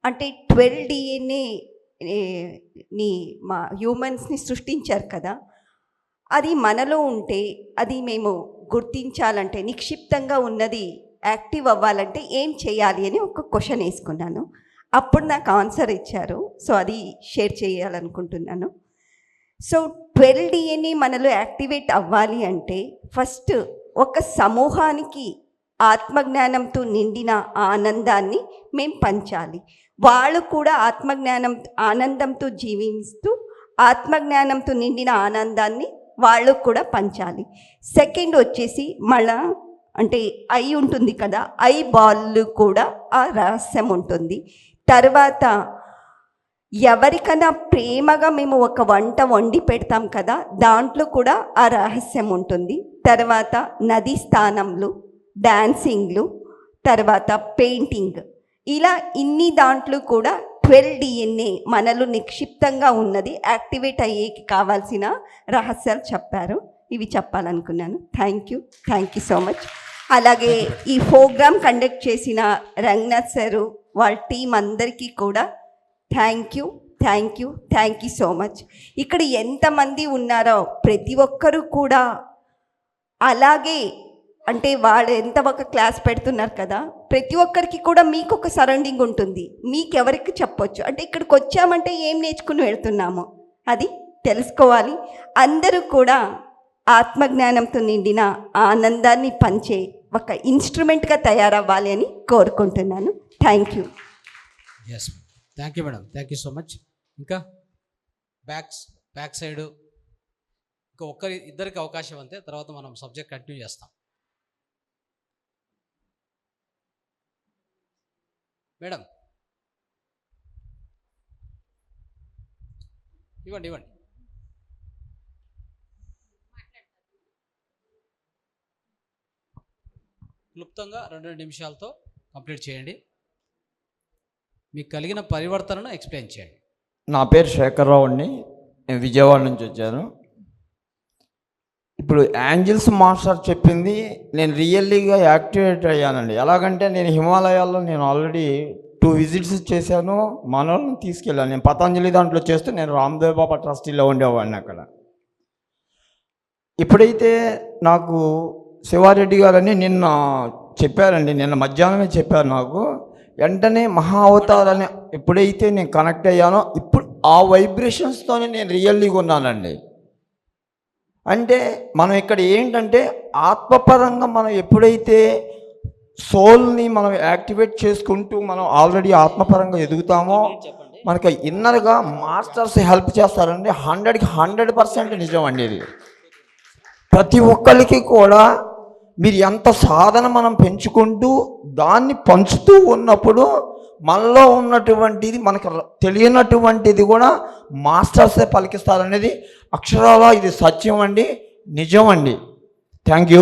అంటే 12 DNA ని మా హ్యూమన్స్ని సృష్టించారు కదా, అది మనలో ఉంటే అది మేము గుర్తించాలంటే, నిక్షిప్తంగా ఉన్నది యాక్టివ్ అవ్వాలంటే ఏం చేయాలి అని ఒక క్వశ్చన్ వేసుకున్నాను. అప్పుడు నాకు ఆన్సర్ ఇచ్చారు. సో అది షేర్ చేయాలనుకుంటున్నాను. సో 12 DNA మనలో యాక్టివేట్ అవ్వాలి అంటే ఫస్ట్ ఒక సమూహానికి ఆత్మజ్ఞానంతో నిండిన ఆనందాన్ని మేము పంచాలి. వాళ్ళు కూడా ఆనందంతో జీవిస్తూ ఆత్మజ్ఞానంతో నిండిన ఆనందాన్ని వాళ్ళు కూడా పంచాలి. సెకండ్ వచ్చేసి మళ్ళా అంటే ఐ ఉంటుంది కదా, ఐ బాల్ కూడా ఆ రహస్యం ఉంటుంది. తర్వాత ఎవరికైనా ప్రేమగా మేము ఒక వంట వండి పెడతాం కదా, దాంట్లో కూడా ఆ రహస్యం ఉంటుంది. తర్వాత నది స్థానంలు, డాన్సింగ్లు, తర్వాత పెయింటింగ్, ఇలా ఇన్ని దాంట్లో కూడా 12 DNA మనలో నిక్షిప్తంగా ఉన్నది యాక్టివేట్ అయ్యేకి కావాల్సిన రహస్యాలు చెప్పారు. ఇవి చెప్పాలనుకున్నాను. Thank you so much. అలాగే ఈ ప్రోగ్రామ్ కండక్ట్ చేసిన రంగనాథ్ సారు, వాళ్ళ టీం అందరికీ కూడా థ్యాంక్ యూ సో మచ్. ఇక్కడ ఎంతమంది ఉన్నారో ప్రతి ఒక్కరూ కూడా అలాగే, అంటే వాళ్ళు ఎంత ఒక క్లాస్ పెడుతున్నారు కదా, ప్రతి ఒక్కరికి కూడా మీకు ఒక సరౌండింగ్ ఉంటుంది, మీకెవరికి చెప్పొచ్చు. అంటే ఇక్కడికి వచ్చామంటే ఏం నేర్చుకుని వెళ్తున్నామో అది తెలుసుకోవాలి. అందరూ కూడా ఆత్మజ్ఞానంతో నిండిన ఆనందాన్ని పంచే ఒక ఇన్స్ట్రుమెంట్గా తయారవ్వాలి అని కోరుకుంటున్నాను. Thank you. Yes, thank you madam. Thank you so much. ఇంకా బ్యాక్ సైడు ఇంకా ఇద్దరికి అవకాశం అంతే, తర్వాత మనం సబ్జెక్ట్ కంటిన్యూ చేస్తాం. మేడం ఇవ్వండి. క్లుప్తంగా 2 నిమిషాలతో కంప్లీట్ చేయండి. మీకు కలిగిన పరివర్తనను ఎక్స్ప్లెయిన్ చేయండి. నా పేరు శేఖర్రావు అండి, నేను విజయవాడ నుంచి వచ్చాను. ఇప్పుడు యాంజిల్స్ మాస్టర్ చెప్పింది నేను రియల్లీగా యాక్టివేట్ అయ్యానండి. ఎలాగంటే నేను హిమాలయాల్లో నేను ఆల్రెడీ 2 విజిట్స్ చేశాను, మనల్ని తీసుకెళ్ళాను. నేను పతంజలి దాంట్లో చేస్తూ నేను రామ్దేవ్ బాబా ట్రస్టీలో ఉండేవాడిని అక్కడ. ఇప్పుడైతే నాకు శివారెడ్డి గారని నిన్న చెప్పారండి, నిన్న మధ్యాహ్నమే చెప్పారు నాకు. వెంటనే మహా అవతారాన్ని ఎప్పుడైతే నేను కనెక్ట్ అయ్యానో ఇప్పుడు ఆ వైబ్రేషన్స్తోనే నేను రియల్లీగా ఉన్నానండి. అంటే మనం ఇక్కడ ఏంటంటే ఆత్మపరంగా మనం ఎప్పుడైతే సోల్ని మనం యాక్టివేట్ చేసుకుంటూ మనం ఆల్రెడీ ఆత్మపరంగా ఎదుగుతామో మనకి ఇన్నర్గా మాస్టర్స్ హెల్ప్ చేస్తారండి. 100కి 100% నిజం అండి ఇది. ప్రతి ఒక్కరికి కూడా మీరు ఎంత సాధన మనం పెంచుకుంటూ దాన్ని పంచుతూ ఉన్నప్పుడు మనలో ఉన్నటువంటిది మనకు తెలియనటువంటిది కూడా మాస్టర్సే పలికిస్తారనేది అక్షరాల ఇది సత్యం అండి, నిజం అండి. Thank you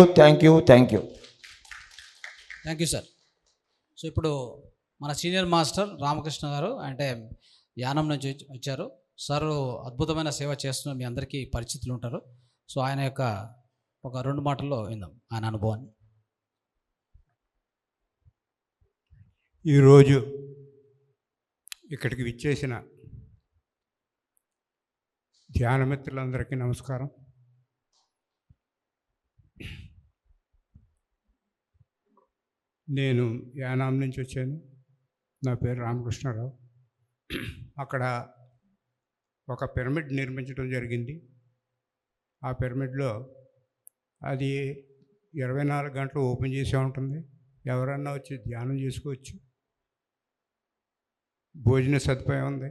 sir. సో ఇప్పుడు మన సీనియర్ మాస్టర్ రామకృష్ణ గారు అంటే యానం నుంచి వచ్చారు. సార్ అద్భుతమైన సేవ చేస్తున్న మీ అందరికీ పరిచితులు ఉంటారు. సో ఆయన యొక్క ఒక 2 మాటల్లో విందాం ఆయన అనుభవాన్ని. ఈరోజు ఇక్కడికి విచ్చేసిన ధ్యానమిత్రులందరికీ నమస్కారం. నేను యానాం నుంచి వచ్చాను. నా పేరు రామకృష్ణారావు. అక్కడ ఒక పిరమిడ్ నిర్మించడం జరిగింది. ఆ పిరమిడ్లో అది 24 గంటలు ఓపెన్ చేసే ఉంటుంది. ఎవరన్నా వచ్చి ధ్యానం చేసుకోవచ్చు. భోజన సదుపాయం ఉంది.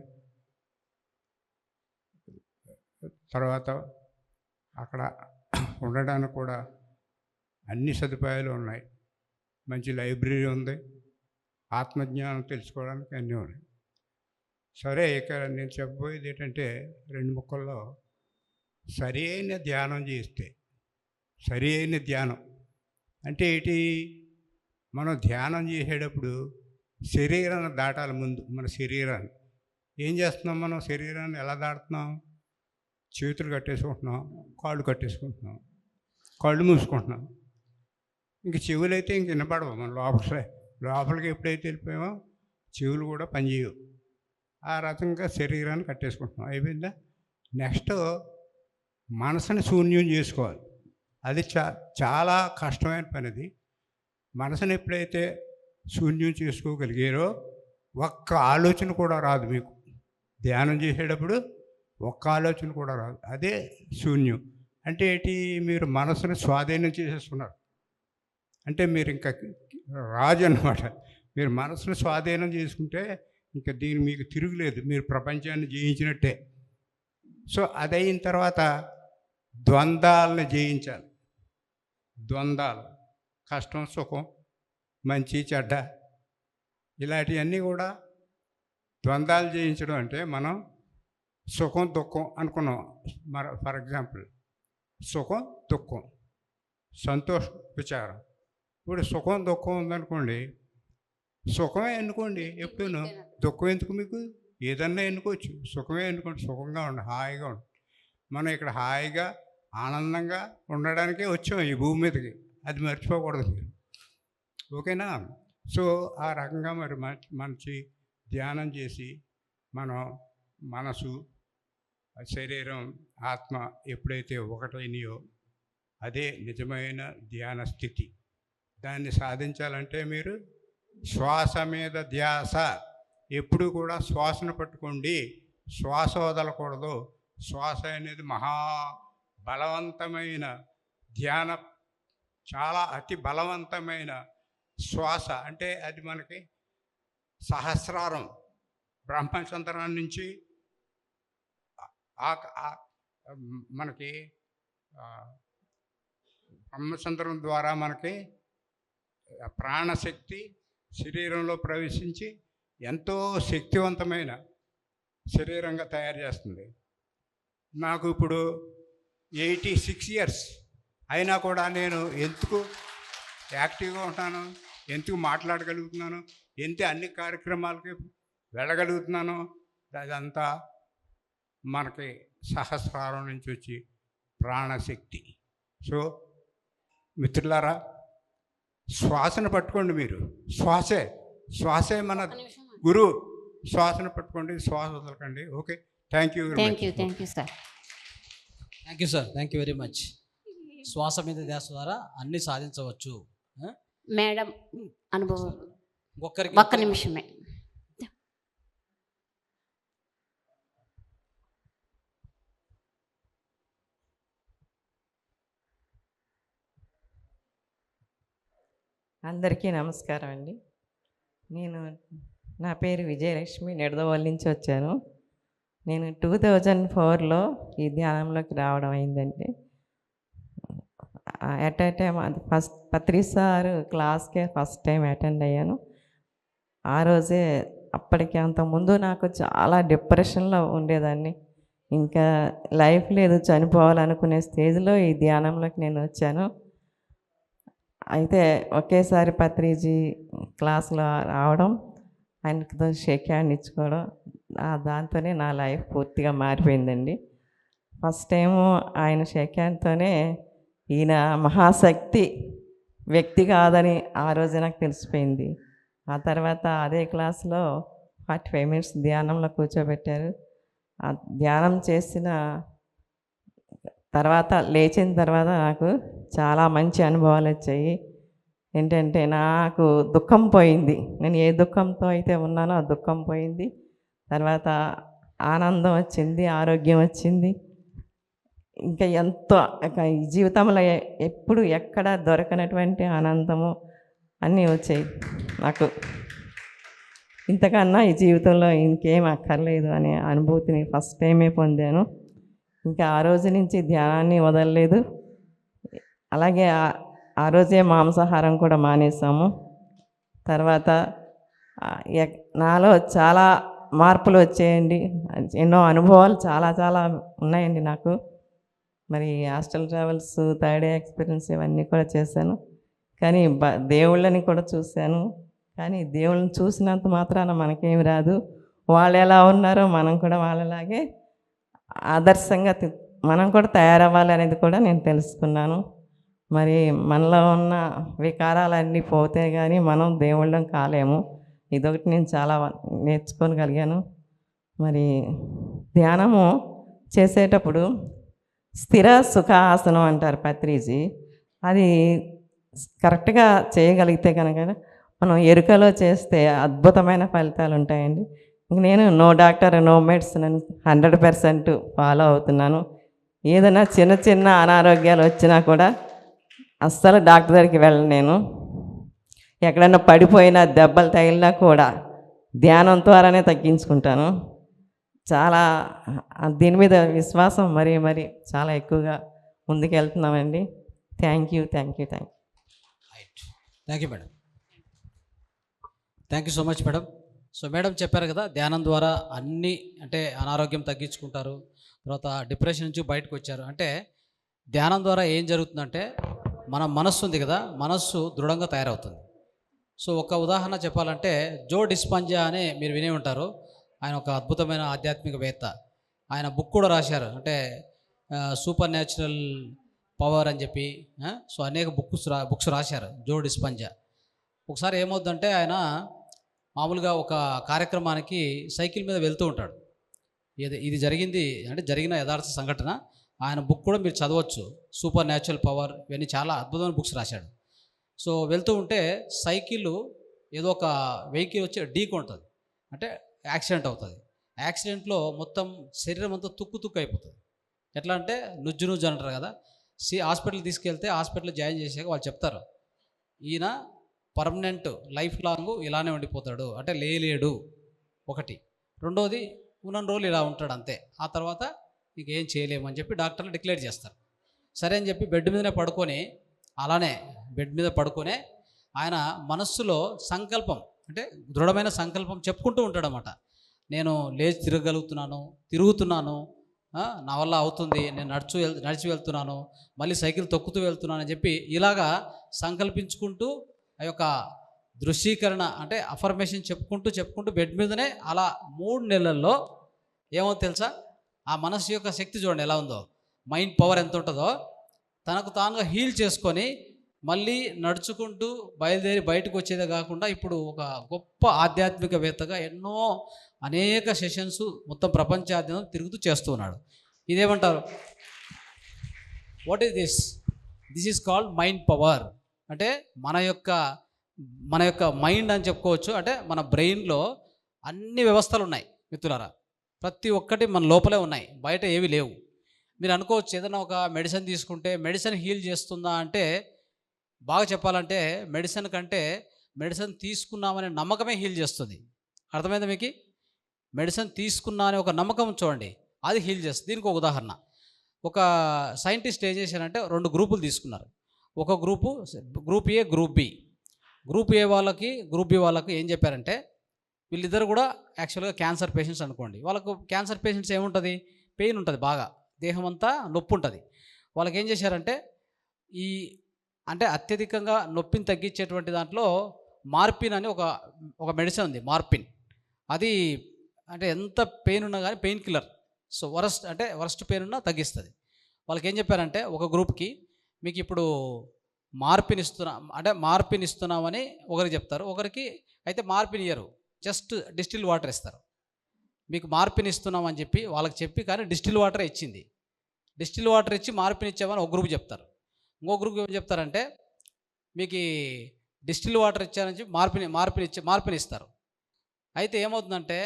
తర్వాత అక్కడ ఉండడానికి కూడా అన్ని సదుపాయాలు ఉన్నాయి. మంచి లైబ్రరీ ఉంది, ఆత్మజ్ఞానం తెలుసుకోవడానికి అన్నీ ఉన్నాయి. సరే, ఇక నేను చెప్పబోయేది ఏంటంటే 2 ముక్కల్లో సరి అయిన ధ్యానం చేస్తే. సరి అయిన ధ్యానం అంటే ఏంటి? మనం ధ్యానం చేసేటప్పుడు శరీరాన్ని దాటాలి. ముందు మన శరీరాన్ని ఏం చేస్తున్నాం? మనం శరీరాన్ని ఎలా దాటుతున్నాం? చేతులు కట్టేసుకుంటున్నాం, కాళ్ళు కట్టేసుకుంటున్నాం, కళ్ళు మూసుకుంటున్నాం. ఇంక చెవులైతే ఇంక వినపడవు. మన లోపలికి ఎప్పుడైతే వెళ్ళిపోయామో చెవులు కూడా పనిచేయవు. ఆ రకంగా శరీరాన్ని కట్టేసుకుంటున్నాం. అయిపోయిందా? నెక్స్ట్ మనసుని శూన్యం చేసుకోవాలి. అది చాలా కష్టమైన పని. అది మనసుని ఎప్పుడైతే శూన్యం చేసుకోగలిగారో ఒక్క ఆలోచన కూడా రాదు మీకు. ధ్యానం చేసేటప్పుడు ఒక్క ఆలోచన కూడా రాదు. అదే శూన్యం. అంటే ఏంటి? మీరు మనసుని స్వాధీనం చేసేస్తున్నారు. అంటే మీరు ఇంకా రాజు అన్నమాట. మీరు మనసును స్వాధీనం చేసుకుంటే ఇంకా దీని మీకు తిరుగులేదు. మీరు ప్రపంచాన్ని జయించినట్టే. సో అదయిన తర్వాత ద్వంద్వాలను జయించాలి. ద్వంద్వాలు, కష్టం సుఖం, మంచి చెడ్డ, ఇలాంటివన్నీ కూడా ద్వంద్వాలు జయించడం అంటే మనం సుఖం దుఃఖం అనుకున్నాం. ఫర్ ఎగ్జాంపుల్ సుఖం దుఃఖం, సంతోషం విచారం. ఇప్పుడు సుఖం దుఃఖం ఉందనుకోండి, సుఖమే ఎన్నుకోండి. ఎప్పుడూ దుఃఖం ఎందుకు? మీకు ఏదన్నా ఎన్నుకోవచ్చు. సుఖమే ఎన్నుకోండి. సుఖంగా ఉండి హాయిగా ఉండి. మనం ఇక్కడ హాయిగా ఆనందంగా ఉండడానికే వచ్చాం ఈ భూమి మీదకి. అది మర్చిపోకూడదు మీరు. ఓకేనా? సో ఆ రకంగా మరి మంచి ధ్యానం చేసి మనం మనసు, శరీరం, ఆత్మ ఎప్పుడైతే ఒకటైనయో అదే నిజమైన ధ్యాన స్థితి. దాన్ని సాధించాలంటే మీరు శ్వాస మీద ధ్యాస. ఎప్పుడు కూడా శ్వాసను పట్టుకోండి, శ్వాస వదలకూడదు. శ్వాస అనేది మహా బలవంతమైన ధ్యాన, చాలా అతి బలవంతమైన శ్వాస. అంటే అది మనకి సహస్రారం, బ్రహ్మచంద్రం నుంచి మనకి బ్రహ్మచంద్రం ద్వారా మనకి ప్రాణశక్తి శరీరంలో ప్రవేశించి ఎంతో శక్తివంతమైన శరీరంగా తయారు చేస్తుంది. నాకు ఇప్పుడు 86 ఇయర్స్ అయినా కూడా నేను ఎందుకు యాక్టివ్గా ఉంటాను, ఎందుకు మాట్లాడగలుగుతున్నాను, ఎంత అన్ని కార్యక్రమాలకి వెళ్ళగలుగుతున్నాను, అదంతా మనకి సహస్రారం నుంచి వచ్చి ప్రాణశక్తి. సో మిత్రులారా, శ్వాసను పట్టుకోండి. మీరు శ్వాసే మన గురువు. శ్వాసను పట్టుకోండి, శ్వాస వదలకండి. Okay, thank you. Thank you sir. Thank you sir, thank you very much. శ్వాస మీద ధ్యాస ద్వారా అన్నీ సాధించవచ్చు. మేడం అనుభవం ఒక్కరికి ఒక్క నిమిషమే. అందరికీ నమస్కారం అండి. నా పేరు విజయలక్ష్మి, నిడదవోలు నుంచి వచ్చాను. నేను 2004లో ఈ ధ్యానంలోకి రావడం అయిందండి. ఎట్ ఏ టైం అది పత్రి సార్ క్లాస్కే ఫస్ట్ టైం అటెండ్ అయ్యాను. ఆ రోజే అప్పటికి అంతకుముందు నాకు చాలా డిప్రెషన్లో ఉండేదాన్ని. ఇంకా లైఫ్ లేదు, చనిపోవాలనుకునే స్టేజ్లో ఈ ధ్యానంలోకి నేను వచ్చాను. అయితే ఒకేసారి పత్రిజీ క్లాస్లో రావడం, ఆయనతో షేక్ హ్యాండ్ ఇచ్చుకోవడం, దాంతోనే నా లైఫ్ పూర్తిగా మారిపోయిందండి. ఫస్ట్ టైము ఆయన షేక్ హ్యాండ్తోనే ఈయన మహాశక్తి వ్యక్తి కాదని ఆ రోజు నాకు తెలిసిపోయింది. ఆ తర్వాత అదే క్లాస్లో 45 మినిట్స్ ధ్యానంలో కూర్చోబెట్టారు. ఆ ధ్యానం చేసిన తర్వాత లేచిన తర్వాత నాకు చాలా మంచి అనుభవాలు వచ్చాయి. ఏంటంటే నాకు దుఃఖం పోయింది. నేను ఏ దుఃఖంతో అయితే ఉన్నానో ఆ దుఃఖం పోయింది. తర్వాత ఆనందం వచ్చింది, ఆరోగ్యం వచ్చింది. ఇంకా ఎంతో ఈ జీవితంలో ఎప్పుడు ఎక్కడ దొరకనటువంటి ఆనందము అన్నీ వచ్చాయి నాకు. ఇంతకన్నా ఈ జీవితంలో ఇంకేం అక్కర్లేదు అనే అనుభూతిని ఫస్ట్ టైమే పొందాను. ఇంకా ఆ రోజు నుంచి ధ్యానాన్ని వదలలేదు. అలాగే ఆ రోజే మాంసాహారం కూడా మానేసాము. తర్వాత నాలో చాలా మార్పులు వచ్చాయండి. ఎన్నో అనుభవాలు చాలా చాలా ఉన్నాయండి నాకు. మరి hostel travels, third day experience ఇవన్నీ కూడా చేశాను. కానీ దేవుళ్ళని కూడా చూశాను. కానీ దేవుళ్ళని చూసినంత మాత్రాన మనకేమి రాదు. వాళ్ళు ఎలా ఉన్నారో మనం కూడా వాళ్ళలాగే ఆదర్శంగా మనం కూడా తయారవ్వాలి అనేది కూడా నేను తెలుసుకున్నాను. మరి మనలో ఉన్న వికారాలన్నీ పోతే కానీ మనం దేవుళ్ళం కాలేము. ఇదొకటి నేను చాలా నేర్చుకోగలిగాను. మరి ధ్యానము చేసేటప్పుడు స్థిర సుఖ ఆసనం అంటారు పత్రిజీ. అది కరెక్ట్గా చేయగలిగితే కనుక మనం ఎరుకలో చేస్తే అద్భుతమైన ఫలితాలు ఉంటాయండి. నేను నో డాక్టర్ నో మెడిసిన్ అని 100% ఫాలో అవుతున్నాను. ఏదైనా చిన్న చిన్న అనారోగ్యాలు వచ్చినా కూడా అస్సలు డాక్టర్ దగ్గరికి వెళ్ళను. నేను ఎక్కడైనా పడిపోయినా దెబ్బలు తగిలినా కూడా ధ్యానం ద్వారానే తగ్గించుకుంటాను. చాలా దీని మీద విశ్వాసం మరీ చాలా ఎక్కువగా ముందుకెళ్తున్నామండి. Thank you. Thank you madam. Thank you so much madam. So madam చెప్పారు కదా, ధ్యానం ద్వారా అన్నీ అంటే అనారోగ్యం తగ్గించుకుంటారు, తర్వాత డిప్రెషన్ నుంచి బయటకు వచ్చారు. అంటే ధ్యానం ద్వారా ఏం జరుగుతుందంటే మన మనస్సు ఉంది కదా, మనస్సు దృఢంగా తయారవుతుంది. సో ఒక ఉదాహరణ చెప్పాలంటే జో డిస్పంజా అని మీరు వినే ఉంటారు. ఆయన ఒక అద్భుతమైన ఆధ్యాత్మికవేత్త. ఆయన బుక్ కూడా రాశారు, అంటే సూపర్ న్యాచురల్ పవర్ అని చెప్పి. సో అనేక బుక్స్ రాశారు జో డిస్పంజా. ఒకసారి ఏమవుతుందంటే ఆయన మామూలుగా ఒక కార్యక్రమానికి సైకిల్ మీద వెళ్తూ ఉంటాడు. ఇది జరిగింది అంటే జరిగిన యథార్థ సంఘటన. ఆయన బుక్ కూడా మీరు చదవచ్చు, సూపర్ న్యాచురల్ పవర్, ఇవన్నీ చాలా అద్భుతమైన బుక్స్ రాశాడు. సో వెళ్తూ ఉంటే సైకిల్ ఏదో ఒక వెహికల్ వచ్చి ఢీకొంటుంది, అంటే యాక్సిడెంట్ అవుతుంది. యాక్సిడెంట్లో మొత్తం శరీరం అంతా తుక్కు అయిపోతుంది. ఎట్లా అంటే నుజ్జు అంటారు కదా. హాస్పిటల్ తీసుకెళ్తే హాస్పిటల్ జాయిన్ చేసాక వాళ్ళు చెప్తారు, ఈయన పర్మనెంట్ లైఫ్ లాంగ్ ఇలానే ఉండిపోతాడు, అంటే లేలేడు ఒకటి. రెండోది ఉన్న రోజులు ఇలా ఉంటాడు అంతే, ఆ తర్వాత ఇంకేం చేయలేమని చెప్పి డాక్టర్లు డిక్లేర్ చేస్తారు. సరే అని చెప్పి బెడ్ మీదనే పడుకొని, అలానే బెడ్ మీద పడుకొని ఆయన మనస్సులో సంకల్పం, అంటే దృఢమైన సంకల్పం చెప్పుకుంటూ ఉంటాడనమాట. నేను లేచి తిరుగుతున్నాను, నా వల్ల అవుతుంది, నేను నడిచి వెళ్తున్నాను, మళ్ళీ సైకిల్ తొక్కుతూ వెళ్తున్నాను అని చెప్పి ఇలాగా సంకల్పించుకుంటూ ఆ యొక్క దృశ్యీకరణ అంటే అఫర్మేషన్ చెప్పుకుంటూ బెడ్ మీదనే అలా 3 నెలల్లో ఏమో తెలుసా, ఆ మనసు యొక్క శక్తి చూడండి ఎలా ఉందో, మైండ్ పవర్ ఎంత ఉంటుందో, తనకు తానుగా హీల్ చేసుకొని మళ్ళీ నడుచుకుంటూ బయలుదేరి బయటకు వచ్చేదే కాకుండా ఇప్పుడు ఒక గొప్ప ఆధ్యాత్మికవేత్తగా అనేక సెషన్స్ మొత్తం ప్రపంచాద్యంతం తిరుగుతూ చేస్తూ ఉన్నాడు. ఇదేమంటారు, what is this is called mind power. అంటే మన యొక్క మైండ్ అని చెప్పుకోవచ్చు. అంటే మన బ్రెయిన్లో అన్ని వ్యవస్థలు ఉన్నాయి మిత్రులారా, ప్రతి ఒక్కటి మన లోపలే ఉన్నాయి, బయట ఏవి లేవు. మీరు అనుకోవచ్చు ఏదైనా ఒక మెడిసిన్ తీసుకుంటే మెడిసిన్ హీల్ చేస్తుందా అంటే, బాగా చెప్పాలంటే మెడిసిన్ తీసుకున్నామనే నమ్మకమే హీల్ చేస్తుంది. అర్థమైందా మీకు? మెడిసిన్ తీసుకున్నా అనే ఒక నమ్మకం చూడండి, అది హీల్ చేస్తుంది. దీనికి ఒక ఉదాహరణ, ఒక సైంటిస్ట్ ఏం చేశారంటే 2 గ్రూపులు తీసుకున్నారు. ఒక group A, group B. Group A వాళ్ళకి, గ్రూప్ బి వాళ్ళకి ఏం చెప్పారంటే, వీళ్ళిద్దరు కూడా యాక్చువల్గా క్యాన్సర్ పేషెంట్స్ అనుకోండి. వాళ్ళకు క్యాన్సర్ పేషెంట్స్ ఏముంటుంది, పెయిన్ ఉంటుంది, బాగా దేహం అంతా నొప్పి ఉంటుంది. వాళ్ళకి ఏం చేశారంటే, అంటే అత్యధికంగా నొప్పిని తగ్గించేటువంటి దాంట్లో మార్పిన్ అని ఒక మెడిసిన్ ఉంది, మార్పిన్. అది అంటే ఎంత పెయిన్ ఉన్నా కానీ pain killer. So worst pain ఉన్నా తగ్గిస్తుంది. వాళ్ళకి ఏం చెప్పారంటే, ఒక గ్రూప్కి మీకు ఇప్పుడు మార్పిన్ ఇస్తున్నామని ఒకరికి చెప్తారు, ఒకరికి అయితే మార్పిన్ ఇయ్యరు, జస్ట్ డిస్టిల్ వాటర్ ఇస్తారు. మీకు మార్పిన్ ఇస్తున్నామని చెప్పి వాళ్ళకి చెప్పి, కానీ డిస్టిల్ వాటర్ ఇచ్చింది. డిస్టిల్ వాటర్ ఇచ్చి మార్పిన్ ఇచ్చామని ఒక గ్రూప్ చెప్తారు. ఇంకో గ్రూప్ ఏం చెప్తారంటే, మీకు డిస్టిల్ వాటర్ ఇచ్చారని చెప్పి మార్పిన్ ఇస్తారు. అయితే ఏమవుతుందంటే,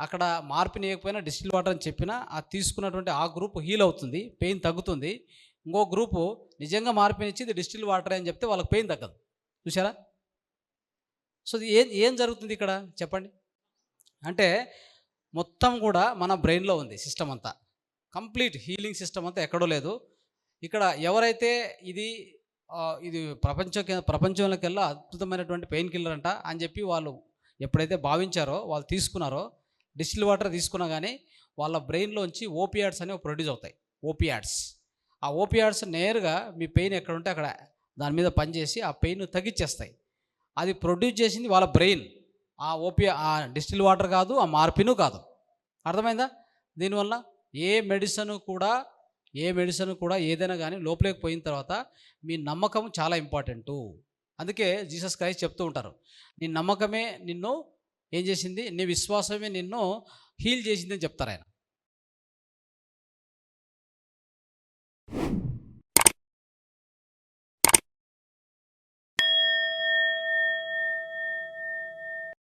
అక్కడ మార్పిన్ ఇవ్వకపోయినా డిస్టిల్ వాటర్ అని చెప్పినా తీసుకున్నటువంటి ఆ గ్రూప్ హీల్ అవుతుంది, పెయిన్ తగ్గుతుంది. ఇంకో గ్రూపు నిజంగా మార్పిన్ ఇచ్చి ఇది డిస్టిల్ వాటర్ అని చెప్తే వాళ్ళకి పెయిన్ తగ్గదు. చూసారా? సో ఏం జరుగుతుంది ఇక్కడ చెప్పండి. అంటే మొత్తం కూడా మన బ్రెయిన్లో ఉంది సిస్టమ్ అంతా, కంప్లీట్ హీలింగ్ సిస్టమ్ అంతా ఎక్కడో లేదు. ఇక్కడ ఎవరైతే ఇది ప్రపంచంలోకెల్లా అద్భుతమైనటువంటి పెయిన్ కిల్లర్ అంట అని చెప్పి వాళ్ళు ఎప్పుడైతే భావించారో, వాళ్ళు తీసుకున్నారో, డిస్టిల్ వాటర్ తీసుకున్నా కానీ వాళ్ళ బ్రెయిన్లోంచి ఓపియాడ్స్ అనేవి ప్రొడ్యూస్ అవుతాయి. ఓపియాడ్స్, ఆ ఓపియాడ్స్ నేరుగా మీ పెయిన్ ఎక్కడ ఉంటే అక్కడ దాని మీద పనిచేసి ఆ పెయిన్ తగ్గించేస్తాయి. అది ప్రొడ్యూస్ చేసింది వాళ్ళ బ్రెయిన్. ఆ డిస్టిల్ వాటర్ కాదు, ఆ మార్పిను కాదు. అర్థమైందా? దీనివల్ల ఏ మెడిసిన్ కూడా ఏదైనా కానీ లోపలికి పోయిన తర్వాత మీ నమ్మకం చాలా ఇంపార్టెంటు. అందుకే జీసస్ క్రైస్ట్ చెప్తూ ఉంటారు, నీ నమ్మకమే నిన్ను ఏం చేసింది, నీ విశ్వాసమే నిన్ను హీల్ చేసింది అని చెప్తారు ఆయన.